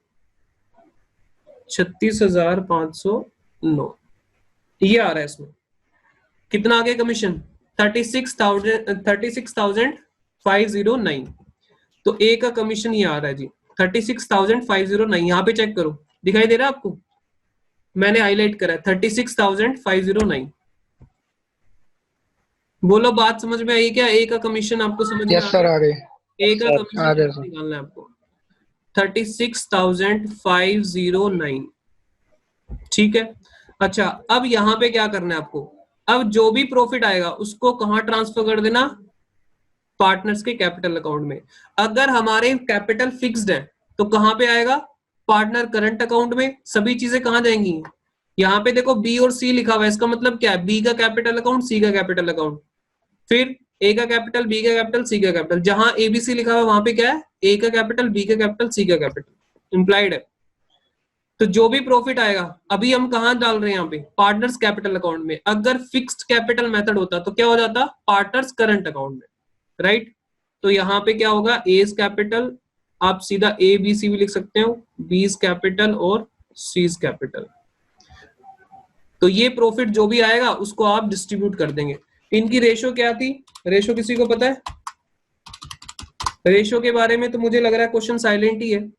S1: 36,509 ये आ रहा है। इसमें कितना आ गया कमीशन, 36,509। तो ए का कमीशन ये आ रहा है जी 36,509। यहाँ पे चेक करो, दिखाई दे रहा है आपको, मैंने हाईलाइट करा है 36,509। बोलो बात समझ में आई क्या, ए का कमीशन आपको समझ में
S2: यस सर, आ गए।
S1: ए का
S2: आ
S1: कमीशन
S2: गया सर।
S1: निकालना है आपको 36,509, ठीक है। अच्छा, अब यहाँ पे क्या करना है आपको, अब जो भी प्रॉफिट आएगा उसको कहाँ ट्रांसफर कर देना, पार्टनर्स के कैपिटल अकाउंट में। अगर हमारे कैपिटल फिक्स्ड है तो कहाँ पे आएगा, पार्टनर करंट अकाउंट में। सभी चीजें कहाँ जाएंगी, यहाँ पे देखो बी और सी लिखा हुआ है, इसका मतलब क्या है, बी का कैपिटल अकाउंट, सी का कैपिटल अकाउंट, फिर ए का कैपिटल, बी का कैपिटल, सी का कैपिटल। जहां एबीसी लिखा हुआ है वहां पे क्या है, ए का कैपिटल, बी का कैपिटल, सी का कैपिटल इंप्लाइड है। तो जो भी प्रॉफिट आएगा, अभी हम कहां डाल रहे हैं, यहाँ पे पार्टनर्स कैपिटल अकाउंट में। अगर फिक्स्ड कैपिटल मेथड होता तो क्या हो जाता, पार्टनर्स करंट अकाउंट में, राइट। तो यहाँ पे क्या होगा, एज कैपिटल, आप सीधा ए बी सी भी लिख सकते हो, बीज कैपिटल और सीज कैपिटल। तो ये प्रॉफिट जो भी आएगा उसको आप डिस्ट्रीब्यूट कर देंगे। इनकी रेशो क्या थी, रेशो किसी को पता है, रेशो के बारे में तो मुझे लग रहा है क्वेश्चन साइलेंट ही है।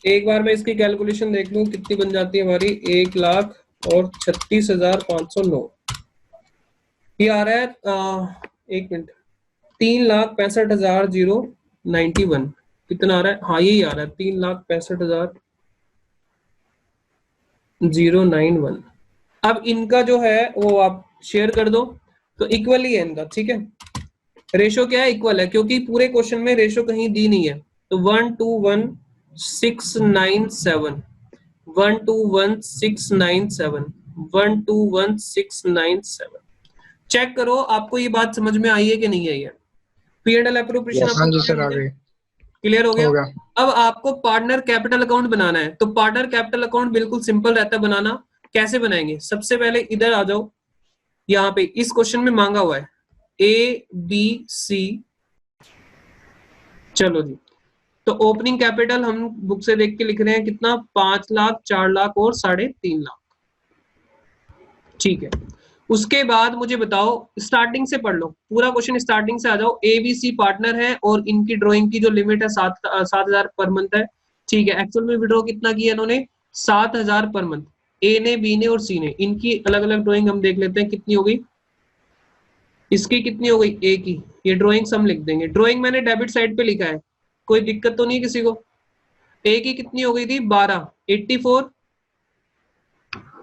S1: एक बार मैं इसकी कैलकुलेशन देख लूं कितनी बन जाती है हमारी, 1,36,509। ये आ रहा है, एक मिनट, 3,65,091। कितना आ रहा है, हाँ यही आ रहा है 3,65,091। अब इनका जो है वो आप शेयर कर दो, तो इक्वल ही है इनका, ठीक है। रेशो क्या है, इक्वल है, क्योंकि पूरे क्वेश्चन में रेशो कहीं दी नहीं है। तो 121,697, 121,697, 121,697। चेक करो आपको ये बात समझ में आई है कि नहीं आई है। P&L एप्रोप्रिएशन
S2: हाँ जी सर, आ गए।
S1: क्लियर हो गया।
S2: हो गया।
S1: अब आपको पार्टनर कैपिटल अकाउंट बनाना है, तो पार्टनर कैपिटल अकाउंट बिल्कुल सिंपल रहता है बनाना। कैसे बनाएंगे, सबसे पहले इधर आ जाओ, यहाँ पे इस क्वेश्चन में मांगा हुआ है ए बी सी। चलो जी, तो ओपनिंग कैपिटल हम बुक से देख के लिख रहे हैं कितना, 5 लाख, 4 लाख और 3.5 लाख, ठीक है। उसके बाद मुझे बताओ, स्टार्टिंग से पढ़ लो पूरा क्वेश्चन, स्टार्टिंग से आ जाओ। एबीसी पार्टनर है और इनकी ड्रॉइंग की जो लिमिट है 7,000 पर मंथ है, ठीक है। एक्चुअल में विड्रॉ कितना किया इन्होंने, 7,000 पर मंथ। ए ने, बी ने और सी ने, इनकी अलग अलग ड्राइंग हम देख लेते हैं कितनी हो गई। इसकी कितनी हो गई, ए की। ये ड्राइंग हम लिख देंगे। ड्राइंग मैंने डेबिट साइड पे लिखा है, कोई दिक्कत तो नहीं किसी को। ए की कितनी हो गई थी 12, 84,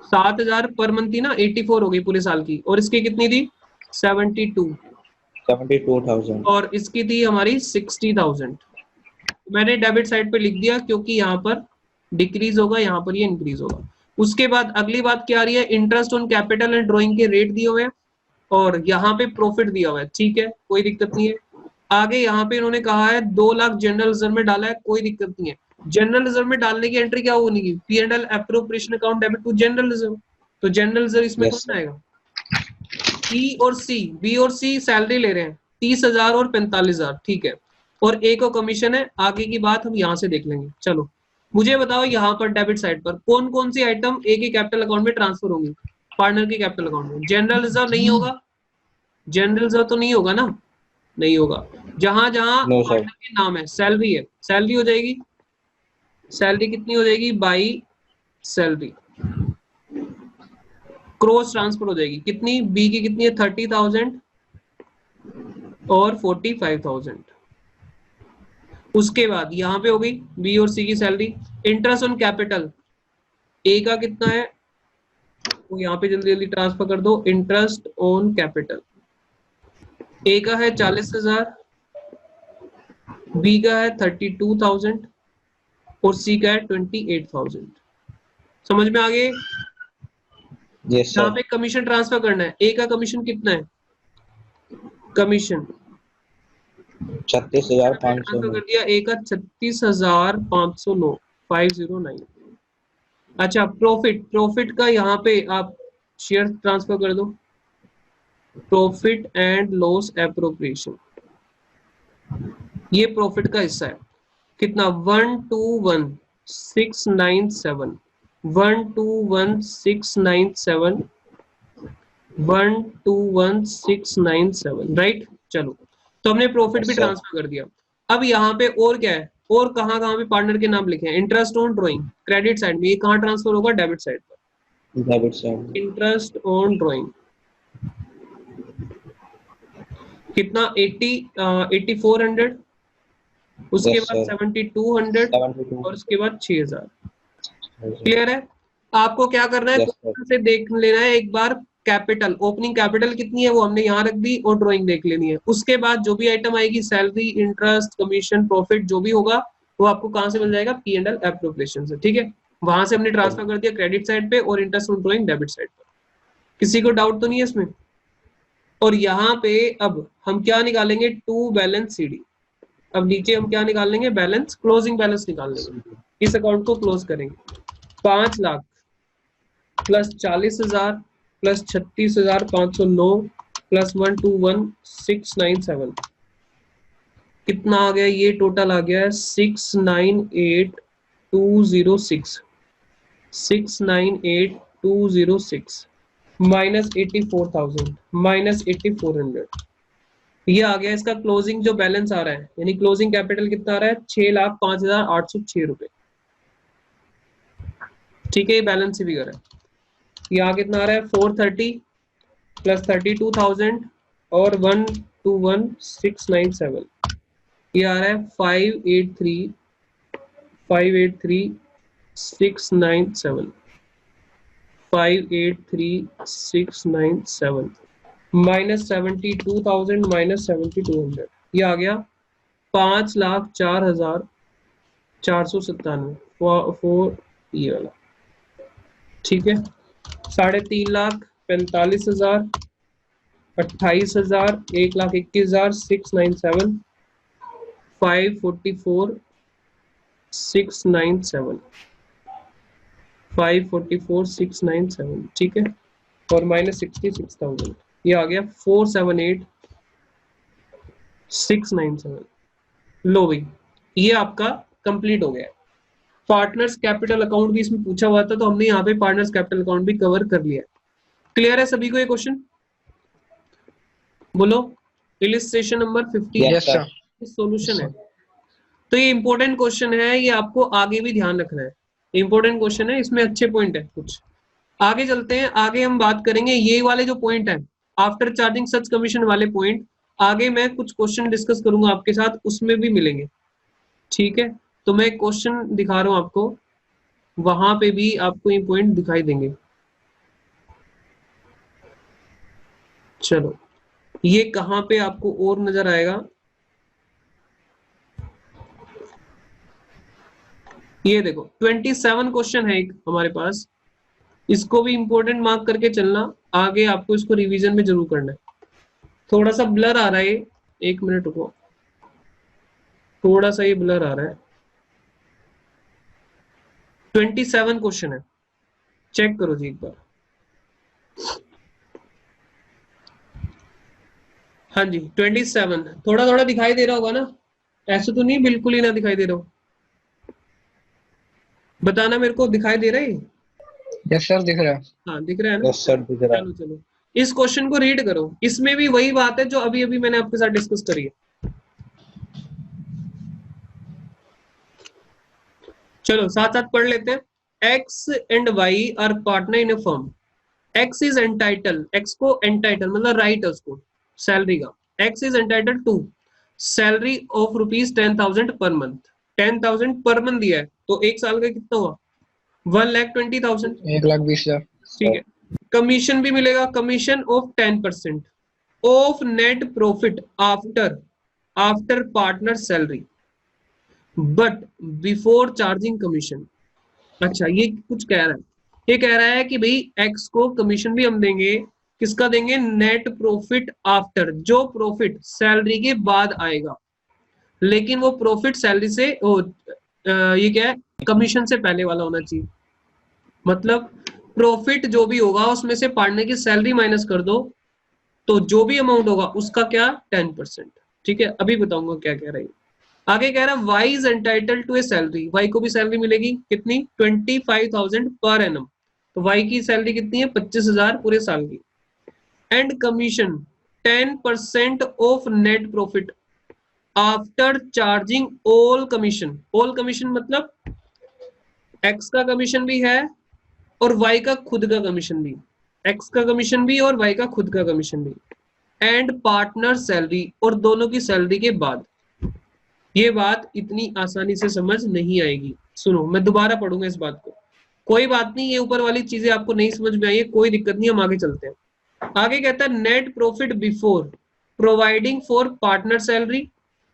S1: 7,000 पर मंथ थी ना, 84 हो गई पूरे साल की। और इसकी कितनी थी
S4: 72,000
S1: और इसकी थी हमारी 60,000। मैंने डेबिट साइड पे लिख दिया क्योंकि यहाँ पर डिक्रीज होगा, यहाँ पर ये इंक्रीज होगा। उसके बाद अगली बात क्या आ रही है, interest on capital and drawing के रेट दिए हुए हैं और यहाँ पे प्रॉफिट दिया हुआ है, ठीक है, कोई दिक्कत नहीं है। आगे यहाँ पे इन्होंने कहा है 2 लाख जनरल रिजर्व में डाला है, कोई दिक्कत नहीं है। जनरल रिजर्व में डालने की एंट्री क्या होगी, P&L appropriation account debit to general reserve. तो जनरल रिजर्व इसमें
S4: Yes,
S1: कौन आएगा, बी और सी सैलरी ले रहे हैं 30,000 और 45,000, ठीक है, और ए को कमीशन है। आगे की बात हम यहाँ से देख लेंगे। चलो मुझे बताओ यहाँ पर डेबिट साइड पर कौन कौन सी आइटम ए के कैपिटल अकाउंट में ट्रांसफर होंगी, पार्टनर के कैपिटल अकाउंट में। जनरल रिजर्व नहीं होगा, जनरल रिजर्व तो नहीं होगा ना, नहीं होगा। जहां जहां
S4: No, sir.
S1: पार्टनर के नाम है, सैलरी है, सैलरी हो जाएगी। सैलरी कितनी हो जाएगी, बाई सैलरी, क्रॉस ट्रांसफर हो जाएगी। कितनी, बी की कितनी है 30,000 और 45,000। उसके बाद यहाँ पे हो गई बी और सी की सैलरी। इंटरेस्ट ऑन कैपिटल ए का कितना है, तो यहाँ पे जल्दी जल्दी ट्रांसफर कर दो। इंटरेस्ट ऑन कैपिटल ए का है 40,000, बी का है 32,000 और सी का है 28,000। समझ में आ गए।
S4: Yes,
S1: यहाँ
S4: sir.
S1: पे कमीशन ट्रांसफर करना है। ए का कमीशन कितना है, कमीशन
S4: 36,509
S1: ट्रांसफर कर दिया, ए का 36,509, 509। अच्छा प्रॉफिट, प्रॉफिट का यहाँ पे आप शेयर ट्रांसफर कर दो, प्रॉफिट एंड लॉस एप्रोप्रिएशन, ये प्रॉफिट का हिस्सा है। कितना 121,697, 121,697, 121,697, राइट। चलो तो हमने प्रॉफिट भी
S4: Yes, sir.
S1: ट्रांसफर कर दिया। अब यहाँ पे और क्या है, और कहाँ कहाँ पे पार्टनर के नाम लिखे हैं। Interest on drawing credit side में, ये कहाँ ट्रांसफर होगा, डेबिट साइड पर।
S4: Debit side.
S1: Interest on drawing कितना 8400, उसके
S4: Yes,
S1: बाद
S4: sir.
S1: 7200
S4: 72.
S1: और उसके बाद 6000। क्लियर है। आपको क्या करना है,
S4: Yes, sir.
S1: क्वेश्चन से देख लेना है एक बार। कैपिटल, ओपनिंग कैपिटल कितनी है वो हमने यहाँ रख दी और ड्राइंग देख लेनी है। उसके बाद जो भी आइटम आएगी, सैलरी, इंटरेस्ट, कमीशन, प्रॉफिट जो भी होगा वो आपको कहाँ से मिल जाएगा, P&L एप्रोप्रिएशन से, ठीक है। वहां से हमने ट्रांसफर कर दिया क्रेडिट साइड पे और interest on drawing debit side पर। किसी को डाउट तो नहीं है इसमें। और यहाँ पे अब हम क्या निकालेंगे, टू बैलेंस CD। अब नीचे हम क्या निकाल लेंगे, बैलेंस, क्लोजिंग बैलेंस निकाल लेंगे। इस अकाउंट को क्लोज करेंगे। 5 लाख प्लस 40,000 प्लस 36,509 प्लस 121,697, कितना आ गया, ये टोटल आ गया है 698,206, 698,206 माइनस 84,000 माइनस 8,400। ये आ गया इसका क्लोजिंग जो बैलेंस आ रहा है, यानी क्लोजिंग कैपिटल कितना आ रहा है, 6,05,806 रुपए, ठीक है। ये बैलेंस ही फिगर है। यहाँ कितना आ रहा है 430 प्लस 32,000 और 121,697, ये आ रहा है 583,697, 583,697 माइनस 72,000 माइनस 7,200, ये आ गया 5,04,497, 4 ये वाला, ठीक है। 3.5 लाख 45,000, 28,000, 1,21,000, 697, 544,697, 544,697, ठीक है। और माइनस 66,000, ये आ गया 478,697। लो भाई, ये आपका कंप्लीट हो गया। पार्टनर्स कैपिटल अकाउंट भी इसमें पूछा हुआ था, तो हमने यहाँ पे पार्टनर्स कैपिटल अकाउंट भी कवर कर लिया। क्लियर है सभी को ये क्वेश्चन, बोलो। Illustration number 50
S2: Yes, sir.
S1: Solution है। तो ये इंपॉर्टेंट क्वेश्चन है, ये आपको आगे भी ध्यान रखना है। इंपॉर्टेंट क्वेश्चन है, इसमें अच्छे पॉइंट है कुछ। आगे चलते हैं, आगे हम बात करेंगे ये वाले जो पॉइंट है आफ्टर चार्जिंग सच कमीशन वाले पॉइंट, आगे मैं कुछ क्वेश्चन डिस्कस करूंगा आपके साथ, उसमें भी मिलेंगे, ठीक है। तो मैं क्वेश्चन दिखा रहा हूं आपको, वहां पे भी आपको ये पॉइंट दिखाई देंगे। चलो ये कहां पे आपको और नजर आएगा, ये देखो 27 क्वेश्चन है एक हमारे पास, इसको भी इंपॉर्टेंट मार्क करके चलना, आगे आपको इसको रिवीजन में जरूर करना है। थोड़ा सा ब्लर आ रहा है, एक मिनट रुको, थोड़ा सा ये ब्लर आ रहा है। 27 क्वेश्चन है, चेक करो जी एक बार। हाँ जी 27, थोड़ा थोड़ा दिखाई दे रहा होगा ना, ऐसे तो नहीं बिल्कुल ही ना दिखाई दे रहा हो, बताना मेरे को, दिखाई दे रहा है?
S2: यस सर दिख रहा है।
S1: हाँ दिख रहा है ना?
S4: यस सर दिख रहा है।
S1: चलो चलो इस क्वेश्चन को रीड करो, इसमें भी वही बात है जो अभी अभी मैंने आपके साथ डिस्कस करी है। चलो साथ साथ पढ़ लेते हैं। X and Y are partner in a firm, X is entitle, X को एंटाइटल मतलब राइट है उसको सैलरी का, X is entitle to salary of ₹10,000 per month, 10,000 per month दिया है, तो एक साल का कितना हुआ 1,20,000,
S2: 1,20,000।
S1: ठीक है। कमीशन भी मिलेगा, commission of 10% of net profit after partner salary but before charging commission. अच्छा ये कुछ कह रहा है, ये कह रहा है कि भाई एक्स को कमीशन भी हम देंगे, किसका देंगे, नेट प्रॉफिट आफ्टर, जो प्रॉफिट सैलरी के बाद आएगा, लेकिन वो प्रॉफिट सैलरी से ये क्या है, कमीशन से पहले वाला होना चाहिए। मतलब प्रॉफिट जो भी होगा उसमें से पार्टनर की सैलरी माइनस कर दो, तो जो भी अमाउंट होगा उसका क्या 10%, ठीक है। अभी बताऊंगा क्या कह रहा है। आगे कह रहा है Y is entitle to a salary, Y को भी सैलरी मिलेगी कितनी 25,000 पर एनम, तो वाई की सैलरी कितनी है 25,000 पूरे साल की, and commission 10% of net profit after charging all commission, all commission मतलब एक्स का कमीशन भी है और वाई का खुद का कमीशन भी, एक्स का कमीशन भी और वाई का खुद का कमीशन भी, एंड पार्टनर सैलरी, और दोनों की सैलरी के बाद। ये बात इतनी आसानी से समझ नहीं आएगी, सुनो मैं दोबारा पढ़ूंगा इस बात को, कोई बात नहीं, ये ऊपर वाली चीजें आपको नहीं समझ में आई है, कोई दिक्कत नहीं, हम आगे चलते हैं। आगे कहता है net profit before providing for partner salary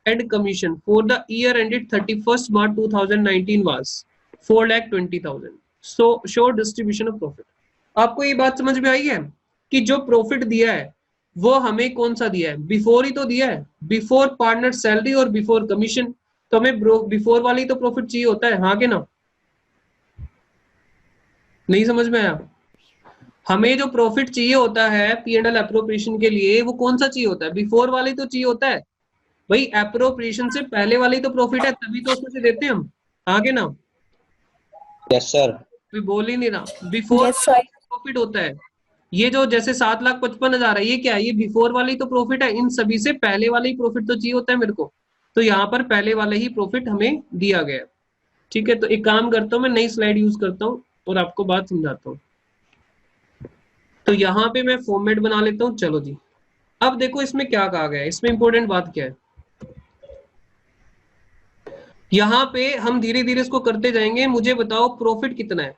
S1: and commission for the year ended 31 March 2019 was 4,20,000, so show distribution of profit. आपको ये बात समझ में आई है कि जो प्रॉफिट दिया है वो हमें कौन सा दिया है, बिफोर ही तो दिया है, बिफोर पार्टनर सैलरी और बिफोर कमीशन, तो हमें बिफोर वाली तो प्रॉफिट चाहिए होता है, हाँ के ना? नहीं समझ में आया? हमें जो प्रॉफिट चाहिए होता है P&L एप्रोप्रिएशन के लिए, वो कौन सा चाहिए होता है, बिफोर वाली तो चाहिए होता है भाई, एप्रोप्रिएशन से पहले वाली तो प्रॉफिट है, तभी तो उसमें से देते हैं हम, हाँ के ना?
S4: Yes sir.
S1: कोई बोल ही नहीं रहा, बिफोर प्रॉफिट होता है। ये जो जैसे 7,55,000 है, ये क्या है, ये बिफोर वाली तो प्रॉफिट है, इन सभी से पहले वाला ही प्रॉफिट तो चाहिए होता है मेरे को, तो यहाँ पर पहले वाला ही प्रॉफिट हमें दिया गया है, ठीक है। तो एक काम करता हूँ, मैं नई स्लाइड यूज करता हूँ और आपको बात समझाता हूँ। तो यहाँ पे मैं फॉर्मेट बना लेता हूँ, चलो जी। अब देखो इसमें क्या कहा गया है, इसमें इंपॉर्टेंट बात क्या है, यहाँ पे हम धीरे धीरे इसको करते जाएंगे। मुझे बताओ प्रॉफिट कितना है,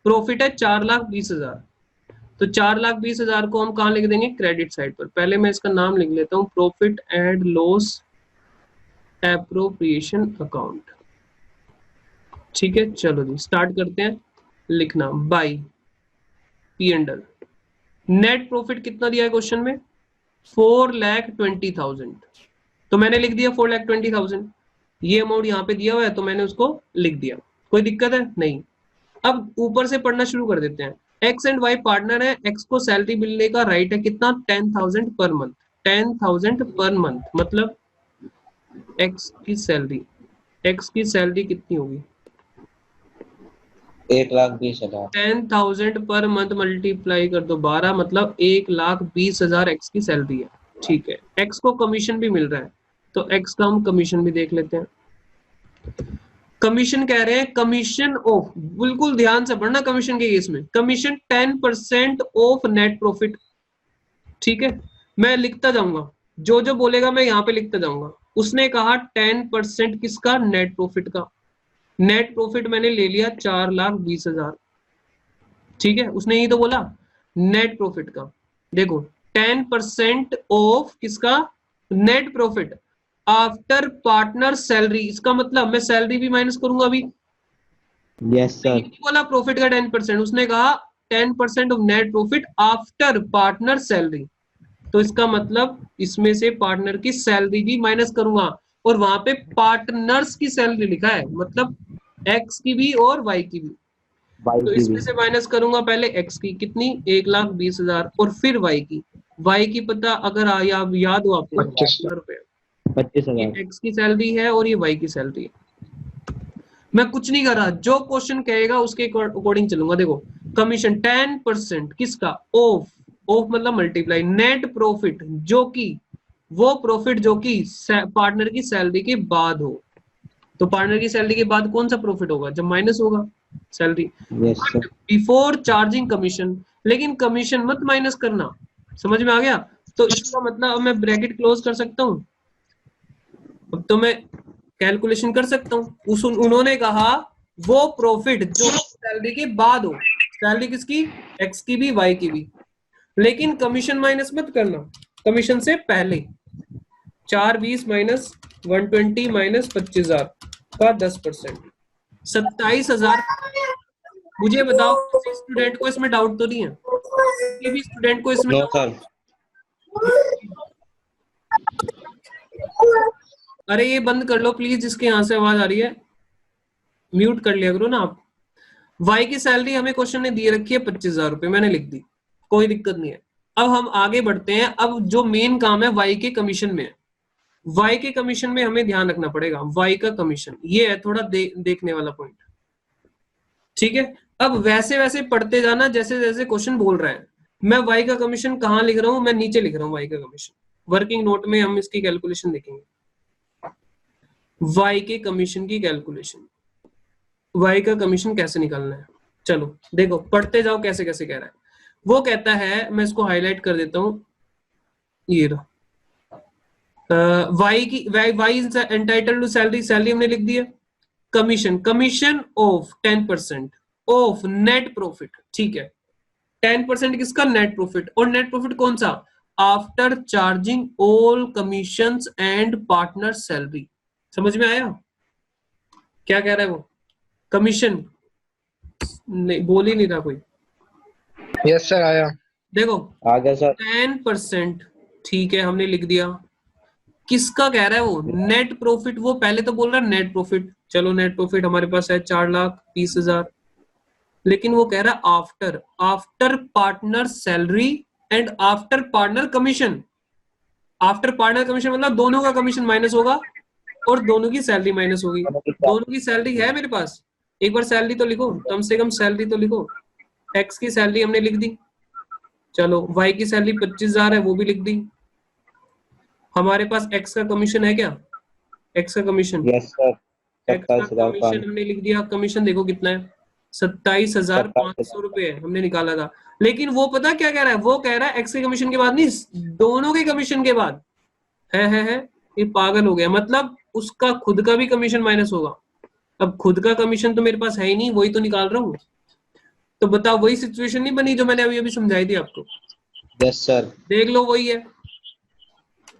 S1: प्रॉफिट है 4,20,000, तो 4,20,000 को हम कहाँ लिख देंगे, क्रेडिट साइड पर। पहले मैं इसका नाम लिख लेता हूँ, profit and loss appropriation account, ठीक है। चलो जी स्टार्ट करते हैं लिखना, बाई P&L। नेट प्रॉफिट कितना दिया है क्वेश्चन में, 4,20,000, तो मैंने लिख दिया 4,20,000, ये अमाउंट यहाँ पे दिया हुआ है तो मैंने उसको लिख दिया, कोई दिक्कत है नहीं। अब ऊपर से पढ़ना शुरू कर देते हैं। एक्स एंड वाई पार्टनर है, एक्स को सैलरी मिलने का राइट है कितना 10,000 पर मंथ, 10,000 पर मंथ, मतलब एक्स की सैलरी कितनी होगी
S4: 1,20,000।
S1: 10,000 पर मंथ मल्टीप्लाई कर दो 12, मतलब 1,20,000 एक्स की सैलरी है, ठीक है। एक्स को कमीशन भी मिल रहा है, तो एक्स का हम कमीशन भी देख लेते हैं। कमीशन कह रहे हैं कमीशन ऑफ, बिल्कुल ध्यान से पढ़ना कमीशन के केस में, कमीशन 10% ऑफ नेट प्रॉफिट। ठीक है, मैं लिखता जाऊंगा, जो जो बोलेगा मैं यहाँ पे लिखता जाऊंगा। उसने कहा 10% किसका, नेट प्रॉफिट का। नेट प्रॉफिट मैंने ले लिया 4,20,000। ठीक है, उसने ये तो बोला नेट प्रॉफिट का। देखो 10% ऑफ किसका, net profit after partner salary, इसका मतलब मैं सैलरी भी माइनस करूंगा अभी।
S4: Yes sir.
S1: बोला प्रॉफिट का 10%, उसने कहा 10% of net profit after partner salary, तो इसका मतलब इसमें से पार्टनर की सैलरी भी माइनस करूंगा, और वहां पे पार्टनर्स की सैलरी लिखा है, मतलब एक्स की भी और वाई की भी। तो इसमें से माइनस करूंगा पहले एक्स की, कितनी, 1,20,000, और फिर वाई की। वाई की पता अगर याद हो आपको,
S2: 25,000
S1: रुपए।
S4: 25,000।
S1: एक्स की सैलरी है और ये वाई की सैलरी है। मैं कुछ नहीं कर रहा, जो क्वेश्चन कहेगा उसके अकॉर्डिंग चलूंगा। देखो कमीशन 10% किसका, ऑफ, ऑफ मतलब मल्टीप्लाई, नेट प्रॉफिट जो कि, वो प्रॉफिट जो कि पार्टनर की सैलरी के बाद हो। तो पार्टनर की सैलरी के बाद कौन सा प्रॉफिट होगा, जब माइनस होगा salary.
S4: Yes sir.
S1: Before charging commission, लेकिन कमीशन मत माइनस करना। समझ में आ गया? तो इसका मतलब अब मैं ब्रैकेट क्लोज कर सकता हूँ, अब तो मैं कैलकुलेशन कर सकता हूँ। उन्होंने कहा वो प्रॉफिट जो सैलरी के बाद हो, सैलरी किसकी, एक्स की भी वाई की भी, लेकिन कमीशन माइनस मत करना, कमीशन से पहले। 4,20 माइनस 120 माइनस 25,000 का 10%, 27,000। मुझे बताओ किसी स्टूडेंट को इसमें डाउट तो नहीं है? किसी भी स्टूडेंट को इसमें
S4: नो सर।
S1: अरे ये बंद कर लो प्लीज, जिसके यहाँ से आवाज आ रही है म्यूट कर लिया करो ना आप। वाई की सैलरी हमें क्वेश्चन ने दिए रखी है 25,000 रुपए, मैंने लिख दी, कोई दिक्कत नहीं है। अब हम आगे बढ़ते हैं, अब जो मेन काम है वाई के कमीशन में है। वाई के कमीशन में हमें ध्यान रखना पड़ेगा, वाई का कमीशन ये है थोड़ा देखने वाला पॉइंट। ठीक है, अब वैसे वैसे पढ़ते जाना जैसे जैसे क्वेश्चन बोल रहा है। मैं वाई का कमीशन कहाँ लिख रहा हूँ, मैं नीचे लिख रहा हूँ वाई का कमीशन, वर्किंग नोट में हम इसकी कैलकुलेशन देखेंगे। वाई के कमीशन की कैलकुलेशन, वाई का कमीशन कैसे निकालना है, चलो देखो पढ़ते जाओ कैसे कैसे कह रहा है। वो कहता है, मैं इसको हाईलाइट कर देता हूं, ये रहा, वाई की, Y is entitled to salary, salary हमने लिख दी है। Commission, commission of 10% of net profit, ठीक है। 10% किसका, नेट प्रॉफिट, और नेट प्रॉफिट कौन सा, after charging all commissions and partner salary. समझ में आया क्या कह रहा है वो? कमीशन नहीं, बोल ही नहीं रहा कोई।
S2: यस सर आया।
S1: देखो
S4: आ गया सर।
S1: 10%, ठीक है हमने लिख दिया। किसका कह रहा है वो, नेट प्रॉफिट, वो पहले तो बोल रहा है नेट प्रॉफिट, चलो नेट प्रॉफिट हमारे पास है 4,20,000, लेकिन वो कह रहा है after, after partner salary and after partner commission. After partner commission मतलब दोनों का कमीशन माइनस होगा और दोनों की सैलरी माइनस होगी। दोनों की सैलरी है मेरे पास, एक बार सैलरी तो लिखो, कम से कम सैलरी तो लिखो। एक्स की सैलरी हमने लिख दी, चलो वाई की सैलरी 25,000 है, वो भी लिख दी। हमारे पास एक्स का कमीशन है क्या, एक्स का कमीशन,
S4: यस सर।
S1: एक्स का
S4: 27,000
S1: कमीशन हमने लिख दिया। कमीशन देखो कितना है, 27,500 रुपए हमने निकाला था। लेकिन वो पता क्या कह रहा है, वो कह रहा है एक्स के कमीशन के बाद नहीं, दोनों के कमीशन के बाद। है ये पागल हो गया, मतलब उसका खुद का भी कमीशन माइनस होगा। अब खुद का कमीशन तो मेरे पास है ही नहीं, वही तो निकाल रहा हूँ। तो बताओ वही सिचुएशन नहीं बनी जो मैंने अभी अभी समझाई थी आपको?
S4: Yes sir.
S1: देख लो वही है,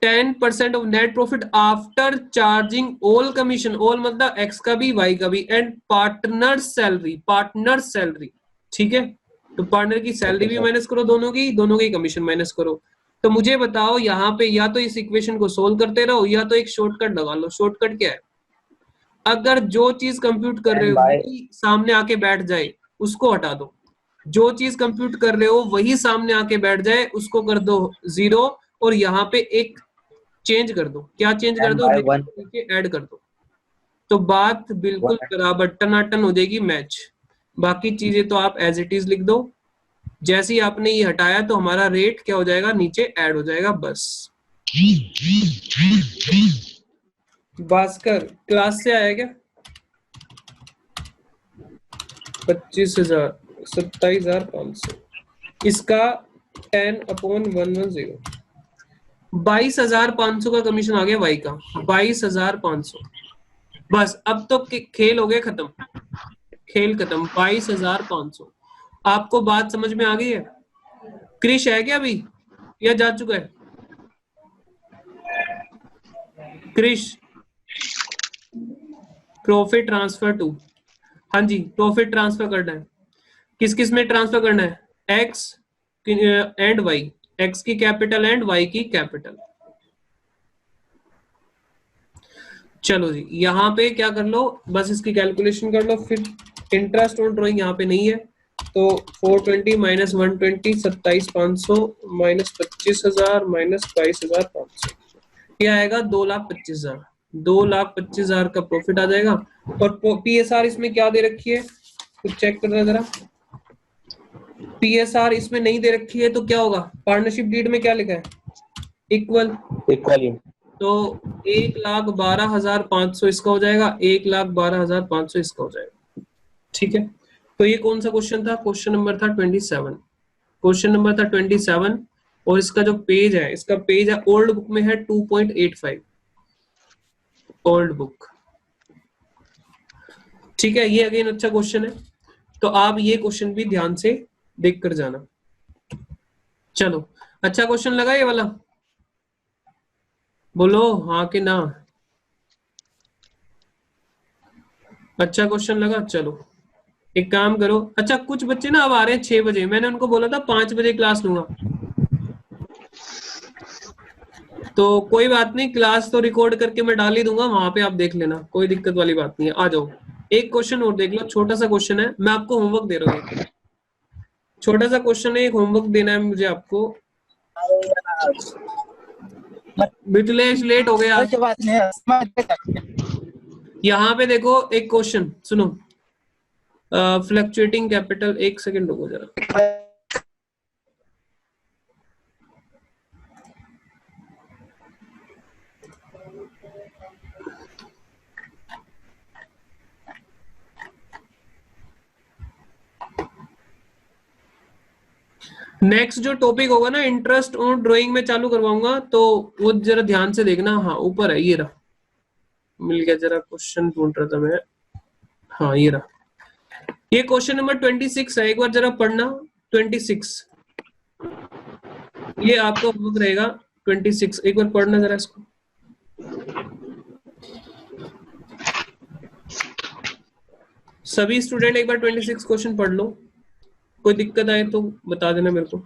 S1: 10% of net profit after charging all commission, all मतलब एक्स का भी वाई का भी, and partner salary, partner salary, ठीक है। तो पार्टनर की सैलरी भी माइनस करो, दोनों की कमीशन माइनस करो। तो मुझे बताओ यहाँ पे या तो इस इक्वेशन को सोल्व करते रहो या तो एक शॉर्टकट लगा लो। शॉर्टकट क्या है, अगर जो चीज कंप्यूट कर रहे हो वही सामने आके बैठ जाए उसको हटा दो, जो चीज कंप्यूट कर रहे हो वही सामने आके बैठ जाए उसको कर दो 0, और यहाँ पे एक चेंज कर दो। क्या चेंज कर दो, नीचे ऐड कर दो, तो बात बिल्कुल बराबर टनाटन हो जाएगी, मैच। बाकी चीजें तो आप एज इट इज लिख दो, जैसे ही आपने ये हटाया तो हमारा रेट क्या हो जाएगा, नीचे ऐड हो जाएगा, बस। भास्कर क्लास से आया क्या? 25,000 27,500, इसका 10/110 22,500 का कमीशन आ गया वाई का 22,500। बस अब तो खेल हो गए खत्म, खेल खत्म। 22,500। आपको बात समझ में आ गई है? क्रिश है क्या अभी या जा चुका है? क्रिश, प्रॉफिट ट्रांसफर टू, हाँ जी प्रॉफिट ट्रांसफर करना है। किस किस में ट्रांसफर करना है? एक्स एंड वाई, एक्स की कैपिटल एंड वाई की कैपिटल। चलो जी यहाँ पे क्या कर लो, बस इसकी कैलकुलेशन कर लो। फिर इंटरेस्ट ऑन ड्रॉइंग यहाँ पे नहीं है तो 420 माइनस 120 27,500 माइनस 25,000 माइनस 22,500, क्या आएगा? 2,25,000। 2,25,000 का प्रॉफिट आ जाएगा। और पीएसआर इसमें क्या दे रखी है, कुछ चेक कर रहा जरा। पीएसआर इसमें नहीं दे रखी है तो क्या होगा? पार्टनरशिप डीड में क्या लिखा है? इक्वल। तो 1,12,500 इसका हो जाएगा, 1,12,500 इसका हो जाएगा। ठीक है, तो ये कौन सा क्वेश्चन था? क्वेश्चन नंबर था 27। क्वेश्चन नंबर था 27 और इसका जो पेज है, इसका पेज है ओल्ड बुक में है 2.85 ओल्ड बुक। ठीक है, ये अगेन अच्छा क्वेश्चन है, तो आप ये क्वेश्चन भी ध्यान से देख कर जाना। चलो, अच्छा क्वेश्चन लगा ये वाला? बोलो हाँ कि ना। अच्छा क्वेश्चन लगा? चलो एक काम करो। अच्छा कुछ बच्चे ना अब आ रहे हैं 6 बजे, मैंने उनको बोला था 5 बजे क्लास लूंगा, तो कोई बात नहीं, क्लास तो रिकॉर्ड करके मैं डाल ही दूंगा, वहां पे आप देख लेना, कोई दिक्कत वाली बात नहीं है। आ जाओ, एक क्वेश्चन और देख लो, छोटा सा क्वेश्चन है, मैं आपको होमवर्क दे रहा हूँ। छोटा सा क्वेश्चन है, एक होमवर्क देना है मुझे आपको। मिथिलेश लेट हो गया। यहाँ पे देखो एक क्वेश्चन सुनो, फ्लक्चुएटिंग कैपिटल, एक सेकंड रुको जरा। नेक्स्ट जो टॉपिक होगा ना इंटरेस्ट ऑन ड्राइंग में चालू करवाऊंगा, तो वो जरा ध्यान से देखना। हाँ ऊपर है, ये रहा, मिल गया, जरा क्वेश्चन ढूंढ रहा था मैं। हाँ ये रहा, ये क्वेश्चन नंबर 26 है, एक बार जरा पढ़ना। 26 ये आपका बुक रहेगा 26, एक बार पढ़ना जरा इसको। सभी स्टूडेंट एक बार 26 क्वेश्चन पढ़ लो, कोई दिक्कत आए तो बता देना मेरे को।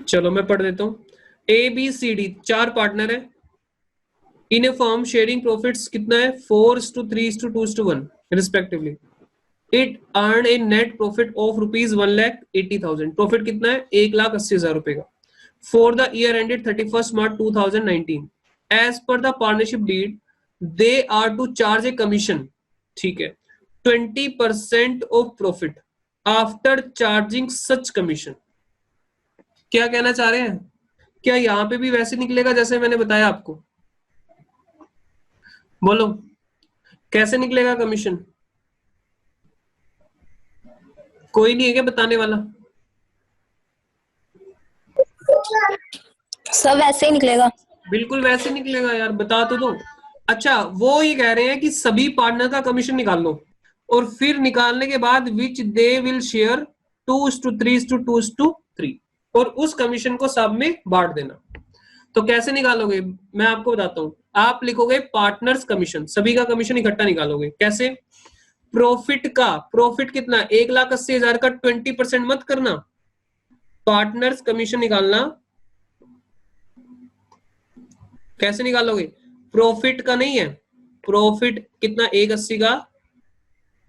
S1: चलो मैं पढ़ देता हूँ। A B C D 4 partner है in a firm, sharing profits कितना है? 4:3:2:1 respectively. It earn a net profit of ₹1,80,000। Profit कितना है? 1,80,000 रुपए का। For the year ended 31 March 2019 as per the partnership deed they are to charge a commission, ठीक है, 20% of profit after charging such commission. क्या कहना चाह रहे हैं? क्या यहां पे भी वैसे निकलेगा जैसे मैंने बताया आपको? बोलो कैसे निकलेगा कमीशन? कोई नहीं है क्या बताने वाला?
S5: सब वैसे ही निकलेगा।
S1: बिल्कुल वैसे निकलेगा यार, बता तो दो। अच्छा वो ये कह रहे हैं कि सभी पार्टनर का कमीशन निकाल लो और फिर निकालने के बाद विच दे विल शेयर 2:3:2:3 और उस कमीशन को सब में बांट देना। तो कैसे निकालोगे मैं आपको बताता हूं। आप लिखोगे पार्टनर्स कमीशन, सभी का कमीशन इकट्ठा निकालोगे। कैसे? प्रॉफिट का, प्रॉफिट कितना? 1,80,000 का 20% मत करना, पार्टनर्स कमीशन निकालना। कैसे निकालोगे? प्रॉफिट का नहीं है, प्रॉफिट कितना? 1,80 का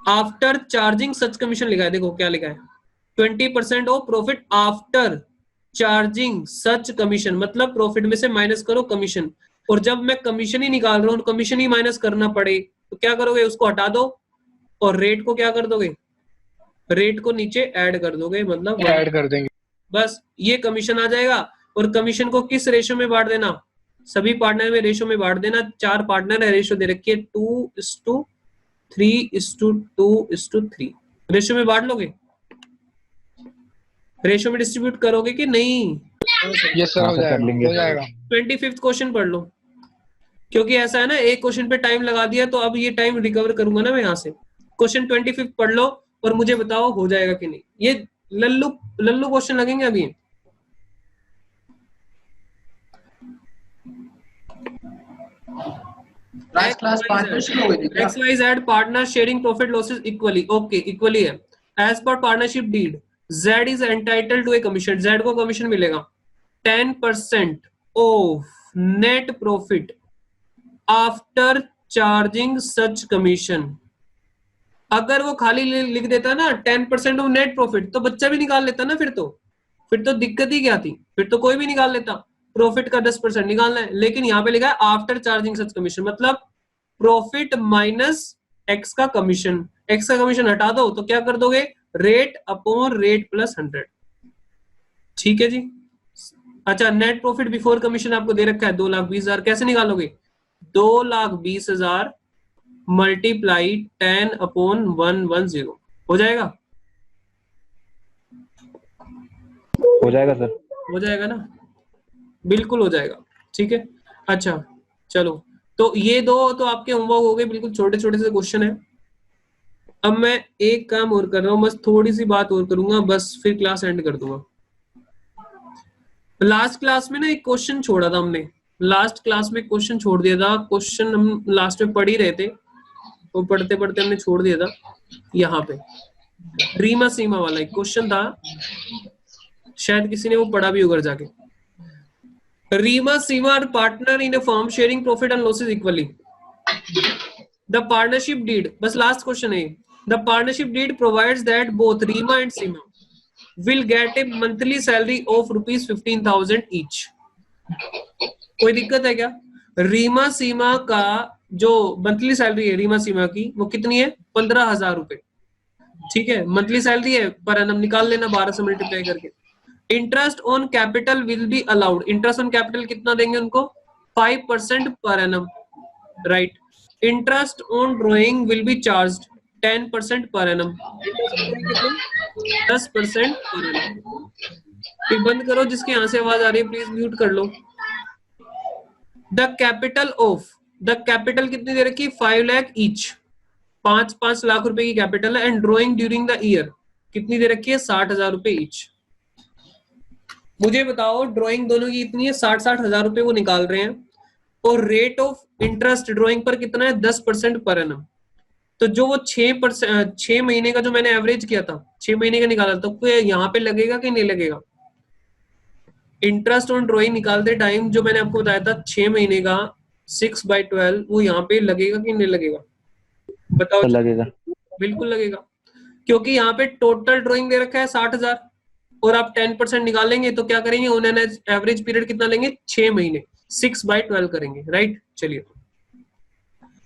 S1: आफ्टर चार्जिंग सच कमीशन लिखा है, देखो क्या लिखा है, 20% of profit after charging such commission, मतलब प्रॉफिट में से माइनस करो कमीशन। और जब मैं कमीशन ही निकाल रहा हूं, कमीशन ही माइनस करना पड़े तो क्या करोगे? उसको हटा दो और रेट को क्या कर दोगे? रेट को नीचे ऐड कर दोगे, मतलब
S2: ऐड कर देंगे।
S1: बस ये कमीशन आ जाएगा। और कमीशन को किस रेशो में बांट देना? सभी पार्टनर में रेशो में बांट देना। 4 पार्टनर है, रेशो दे रखी है 2:3:2:3। रेशो में बांट लोगे, रेशो में डिस्ट्रीब्यूट करोगे कि नहीं?
S2: यस सर,
S4: हाँ
S2: हो
S4: सर, कर
S2: जाएगा,
S4: लेंगे।
S2: हो जाएगा।
S1: 25th क्वेश्चन पढ़ लो, क्योंकि ऐसा है ना, एक क्वेश्चन पे टाइम लगा दिया तो अब ये टाइम रिकवर करूंगा ना मैं यहाँ से। क्वेश्चन 25 पढ़ लो और मुझे बताओ हो जाएगा कि नहीं। ये लल्लू लल्लू क्वेश्चन लगेंगे अभी।
S5: लास्ट क्लास पार्टनर शुरू हो गई थी क्या?
S1: XYZ partner sharing profit losses equally. Okay, equally है। As per partnership deed Z is entitled to a commission, Z को कमीशन मिलेगा 10% of net profit after charging such commission. अगर वो खाली लिख देता ना 10% ऑफ नेट प्रॉफिट तो बच्चा भी निकाल लेता ना, फिर तो दिक्कत ही क्या थी, फिर तो कोई भी निकाल लेता। प्रॉफिट का 10% निकालना है, लेकिन यहाँ पे लिखा है आफ्टर चार्जिंग सच कमीशन, मतलब प्रॉफिट माइनस एक्स का कमीशन। एक्स का कमीशन हटा दो तो क्या कर दोगे, रेट अपॉन रेट प्लस 100। ठीक है जी। अच्छा, नेट प्रॉफिट बिफोर कमीशन आपको दे रखा है 2,20,000। कैसे निकालोगे, 2,20,000 मल्टीप्लाई 10/110 हो जाएगा?
S4: हो जाएगा सर।
S1: हो जाएगा ना, बिल्कुल हो जाएगा। ठीक है, अच्छा चलो, तो ये दो तो आपके होमवर्क हो गए, बिल्कुल छोटे छोटे से क्वेश्चन है। अब मैं एक काम और कर रहा हूँ, बस थोड़ी सी बात और करूंगा, बस फिर क्लास एंड कर दूंगा। लास्ट क्लास में ना एक क्वेश्चन छोड़ा था हमने, लास्ट क्लास में क्वेश्चन छोड़ दिया था। क्वेश्चन हम लास्ट में पढ़ ही रहे थे, तो पढ़ते पढ़ते हमने छोड़ दिया था। यहाँ पे रीमा सीमा वाला एक क्वेश्चन था, शायद किसी ने वो पढ़ा भी होगा जाके। Reema Seema are partner in a firm sharing profit and losses equally. The partnership deed, बस लास्ट क्वेश्चन है। The partnership deed provides that both Reema and Seema will get a monthly salary of ₹15,000 each। कोई दिक्कत है क्या? रीमा सीमा का जो मंथली सैलरी है रीमा सीमा की वो कितनी है, 15,000 रुपए। ठीक है, मंथली सैलरी है, पर एनम निकाल लेना 12 से मल्टीप्लाई करके। Interest on capital will be allowed, interest on capital कितना देंगे उनको, 5% per annum, right. Interest on drawing will be charged 10% per annum, 10% per annum. फिर बंद करो, जिसके यहाँ से आवाज आ रही है प्लीज म्यूट कर लो। The capital of, the capital कितनी दे रखी, 5 लाख ईच, 5 लाख रुपए की कैपिटल है। And drawing during the year कितनी दे रखी है, 60,000 रुपए ईच। मुझे बताओ, ड्रॉइंग दोनों की इतनी है, 60,000 रुपए वो निकाल रहे हैं, और रेट ऑफ इंटरेस्ट ड्रॉइंग पर कितना है, 10% पर एनम। तो जो वो 6 महीने का जो मैंने एवरेज किया था, 6 महीने का निकाला, तो यहाँ पे लगेगा कि नहीं लगेगा? इंटरेस्ट ऑन ड्रॉइंग निकालते टाइम जो मैंने आपको बताया था 6 महीने का 6/12, वो यहाँ पे लगेगा कि नहीं लगेगा, बताओ?
S4: तो लगेगा,
S1: बिल्कुल लगेगा, क्योंकि यहाँ पे टोटल ड्रॉइंग दे रखा है 60,000 और आप 10% निकालेंगे तो क्या करेंगे, उन्होंने एवरेज पीरियड कितना लेंगे, 6 महीने, 6/12 करेंगे, राइट। चलिए,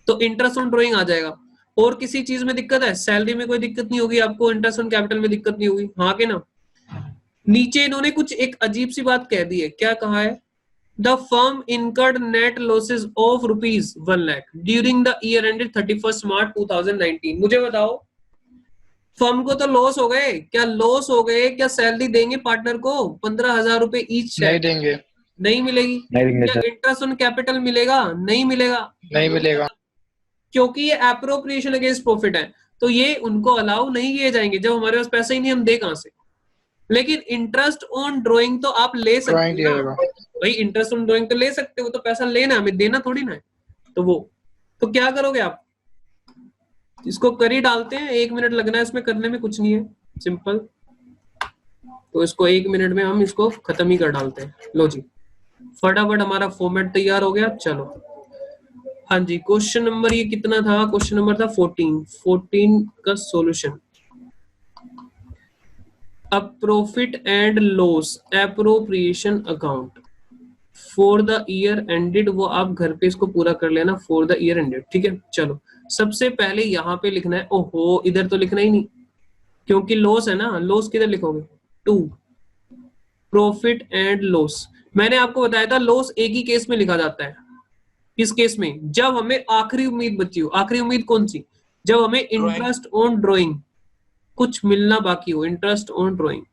S1: तो इंटरेस्ट ऑन ड्रॉइंग आ जाएगा। और किसी चीज में दिक्कत है, सैलरी में कोई दिक्कत नहीं होगी आपको, इंटरेस्ट ऑन कैपिटल में दिक्कत नहीं होगी, हाँ के ना? नीचे इन्होंने कुछ एक अजीब सी बात कह दी है, क्या कहा है, the firm incurred net losses of ₹1 lakh during the year ended 31 March 2019। मुझे बताओ, फर्म को तो लॉस हो गए, क्या लॉस हो गए, क्या सैलरी देंगे पार्टनर को 15,000 रुपए ईच?
S2: नहीं देंगे,
S1: नहीं मिलेगी।
S4: नहीं देंगे
S1: क्या
S4: सर।
S1: इंटरेस्ट ऑन कैपिटल मिलेगा? नहीं मिलेगा,
S2: नहीं मिलेगा,
S1: क्योंकि ये एप्रोप्रिएशन अगेंस्ट प्रॉफिट है, तो ये उनको अलाउ नहीं किए जाएंगे। जब हमारे पास पैसा ही नहीं, हम दे कहां से? लेकिन इंटरेस्ट ऑन ड्रॉइंग तो आप ले सकते
S2: ड्राइंग दिया
S1: हो
S2: जाएगा।
S1: भाई, इंटरेस्ट ऑन ड्रॉइंग तो ले सकते हो, तो पैसा लेना, हमें देना थोड़ी ना है। तो वो, तो क्या करोगे आप, इसको कर ही डालते हैं, 1 मिनट लगना है इसमें, करने में कुछ नहीं है, सिंपल। तो इसको 1 मिनट में हम इसको खत्म ही कर डालते हैं। लो जी, फटाफट हमारा फॉर्मेट तैयार हो गया। चलो, हाँ जी, क्वेश्चन नंबर ये कितना था, क्वेश्चन नंबर था 14 का सॉल्यूशन। अब profit and loss appropriation account for the year ended, वो आप घर पे इसको पूरा कर लेना, फॉर द ईयर एंडेड। ठीक है, चलो सबसे पहले यहाँ पे लिखना है, ओहो इधर तो लिखना ही नहीं क्योंकि लॉस है ना, लॉस किधर लिखोगे, 2 प्रॉफिट एंड लॉस। मैंने आपको बताया था लॉस एक ही केस में लिखा जाता है। किस केस में? जब हमें आखिरी उम्मीद बची हो। आखिरी उम्मीद कौन सी? जब हमें इंटरेस्ट ऑन ड्राइंग कुछ मिलना बाकी हो, इंटरेस्ट ऑन ड्राइंग।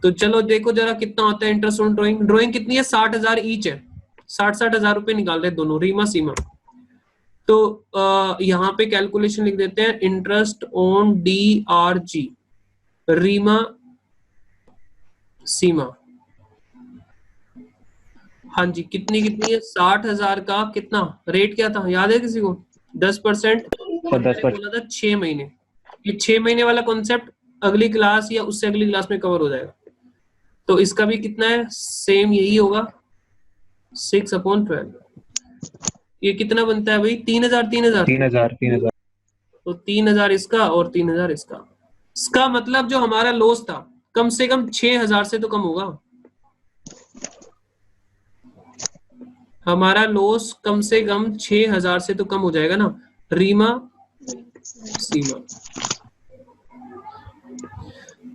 S1: तो चलो देखो जरा कितना आता है इंटरेस्ट ऑन ड्राइंग। ड्राइंग कितनी है? 60,000 ईच है। 60,000 रुपए निकाल रहे दोनों, रीमा सीमा। तो यहाँ पे कैलकुलेशन लिख देते हैं, इंटरेस्ट ऑन DRG, रीमा सीमा। हाँ जी, कितनी है? 60,000 का कितना रेट क्या था, याद है किसी को? 10%। और मैंने बोला था 6 महीने। ये 6 महीने वाला कॉन्सेप्ट अगली क्लास या उससे अगली क्लास में कवर हो जाएगा। तो इसका भी कितना है? सेम यही होगा, 6/12। ये कितना बनता है भाई? 3,000
S4: 3,000
S1: तो 3,000 इसका और 3,000 इसका। इसका मतलब जो हमारा लॉस था कम से कम 6,000 से तो कम होगा। हमारा लॉस कम से कम 6,000 से तो कम हो जाएगा ना, रीमा सीमा।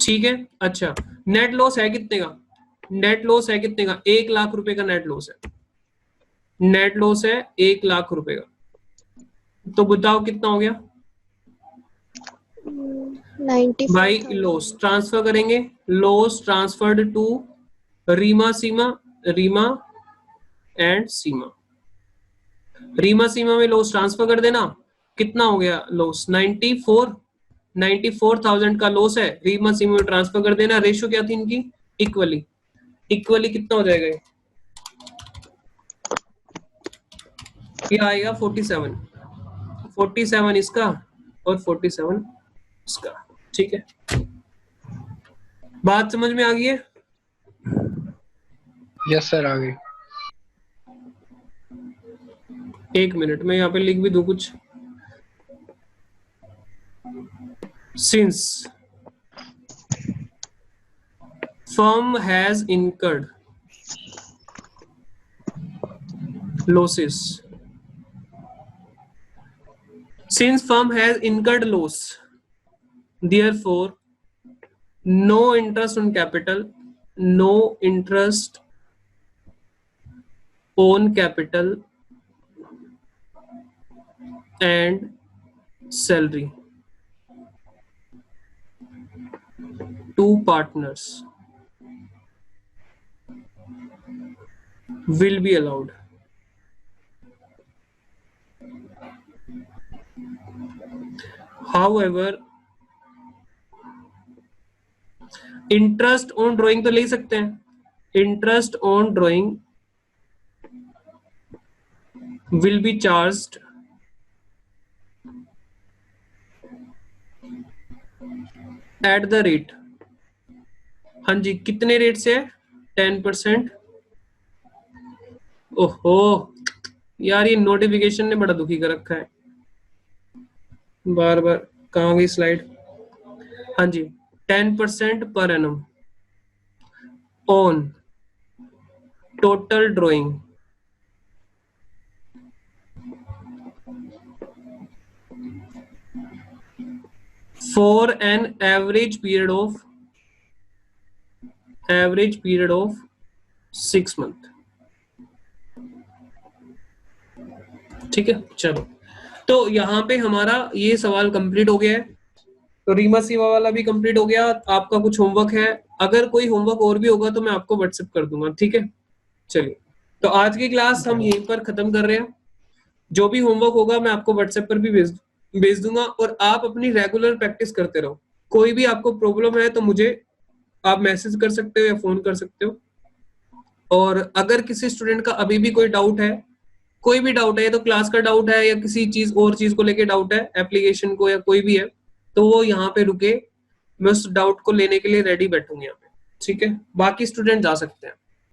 S1: ठीक है। अच्छा, नेट लॉस है कितने का? नेट लॉस है कितने का? 1 लाख रुपए का नेट लॉस है। नेट लॉस है 1 लाख रुपए का। तो बताओ कितना हो गया
S6: 94,000।
S1: भाई? लॉस ट्रांसफर करेंगे, loss transferred to Reema Seema, Reema and Seema. Reema Seema में लॉस ट्रांसफर कर देना। कितना हो गया लॉस? 94,000 का लॉस है। रीमा सीमा में ट्रांसफर कर देना। रेशियो क्या थी इनकी? इक्वली। इक्वली कितना हो जाएगा ये आएगा 47 इसका और 47 इसका। ठीक है, बात समझ में आ गई है?
S2: यस सर, आ गई।
S1: 1 मिनट में यहाँ पे लिख भी दूं कुछ। Since firm has incurred losses, since firm has incurred loss, therefore no interest on capital, no interest on capital and salary to partners will be allowed. However, interest on drawing तो ले सकते हैं। Interest on drawing will be charged eight the rate. हाँ जी, कितने रेट से है? 10%। ओहो यार, ये नोटिफिकेशन ने बड़ा दुखी कर रखा है बार बार। कहाँ गई स्लाइड? हाँ जी, 10% per annum on total drawing for an average period of 6 month। ठीक है, चलो तो यहाँ पे हमारा ये सवाल कंप्लीट हो गया है। तो रीमा सीमा वाला भी कंप्लीट हो गया। आपका कुछ होमवर्क है, अगर कोई होमवर्क और भी होगा तो मैं आपको व्हाट्सएप कर दूंगा। ठीक है, चलिए तो आज की क्लास हम यहीं पर खत्म कर रहे हैं। जो भी होमवर्क होगा मैं आपको व्हाट्सएप पर भी भेज दूंगा और आप अपनी रेगुलर प्रैक्टिस करते रहो। कोई भी आपको प्रॉब्लम है तो मुझे आप मैसेज कर सकते हो या फोन कर सकते हो। और अगर किसी स्टूडेंट का अभी भी कोई डाउट है, कोई भी डाउट है, तो क्लास का डाउट है या किसी चीज और चीज को लेके डाउट है, एप्लीकेशन को या कोई भी है, तो वो यहाँ पे रुके, मैं उस डाउट को लेने के लिए रेडी बैठूंगी यहाँ पे। ठीक है, बाकी स्टूडेंट जा सकते हैं।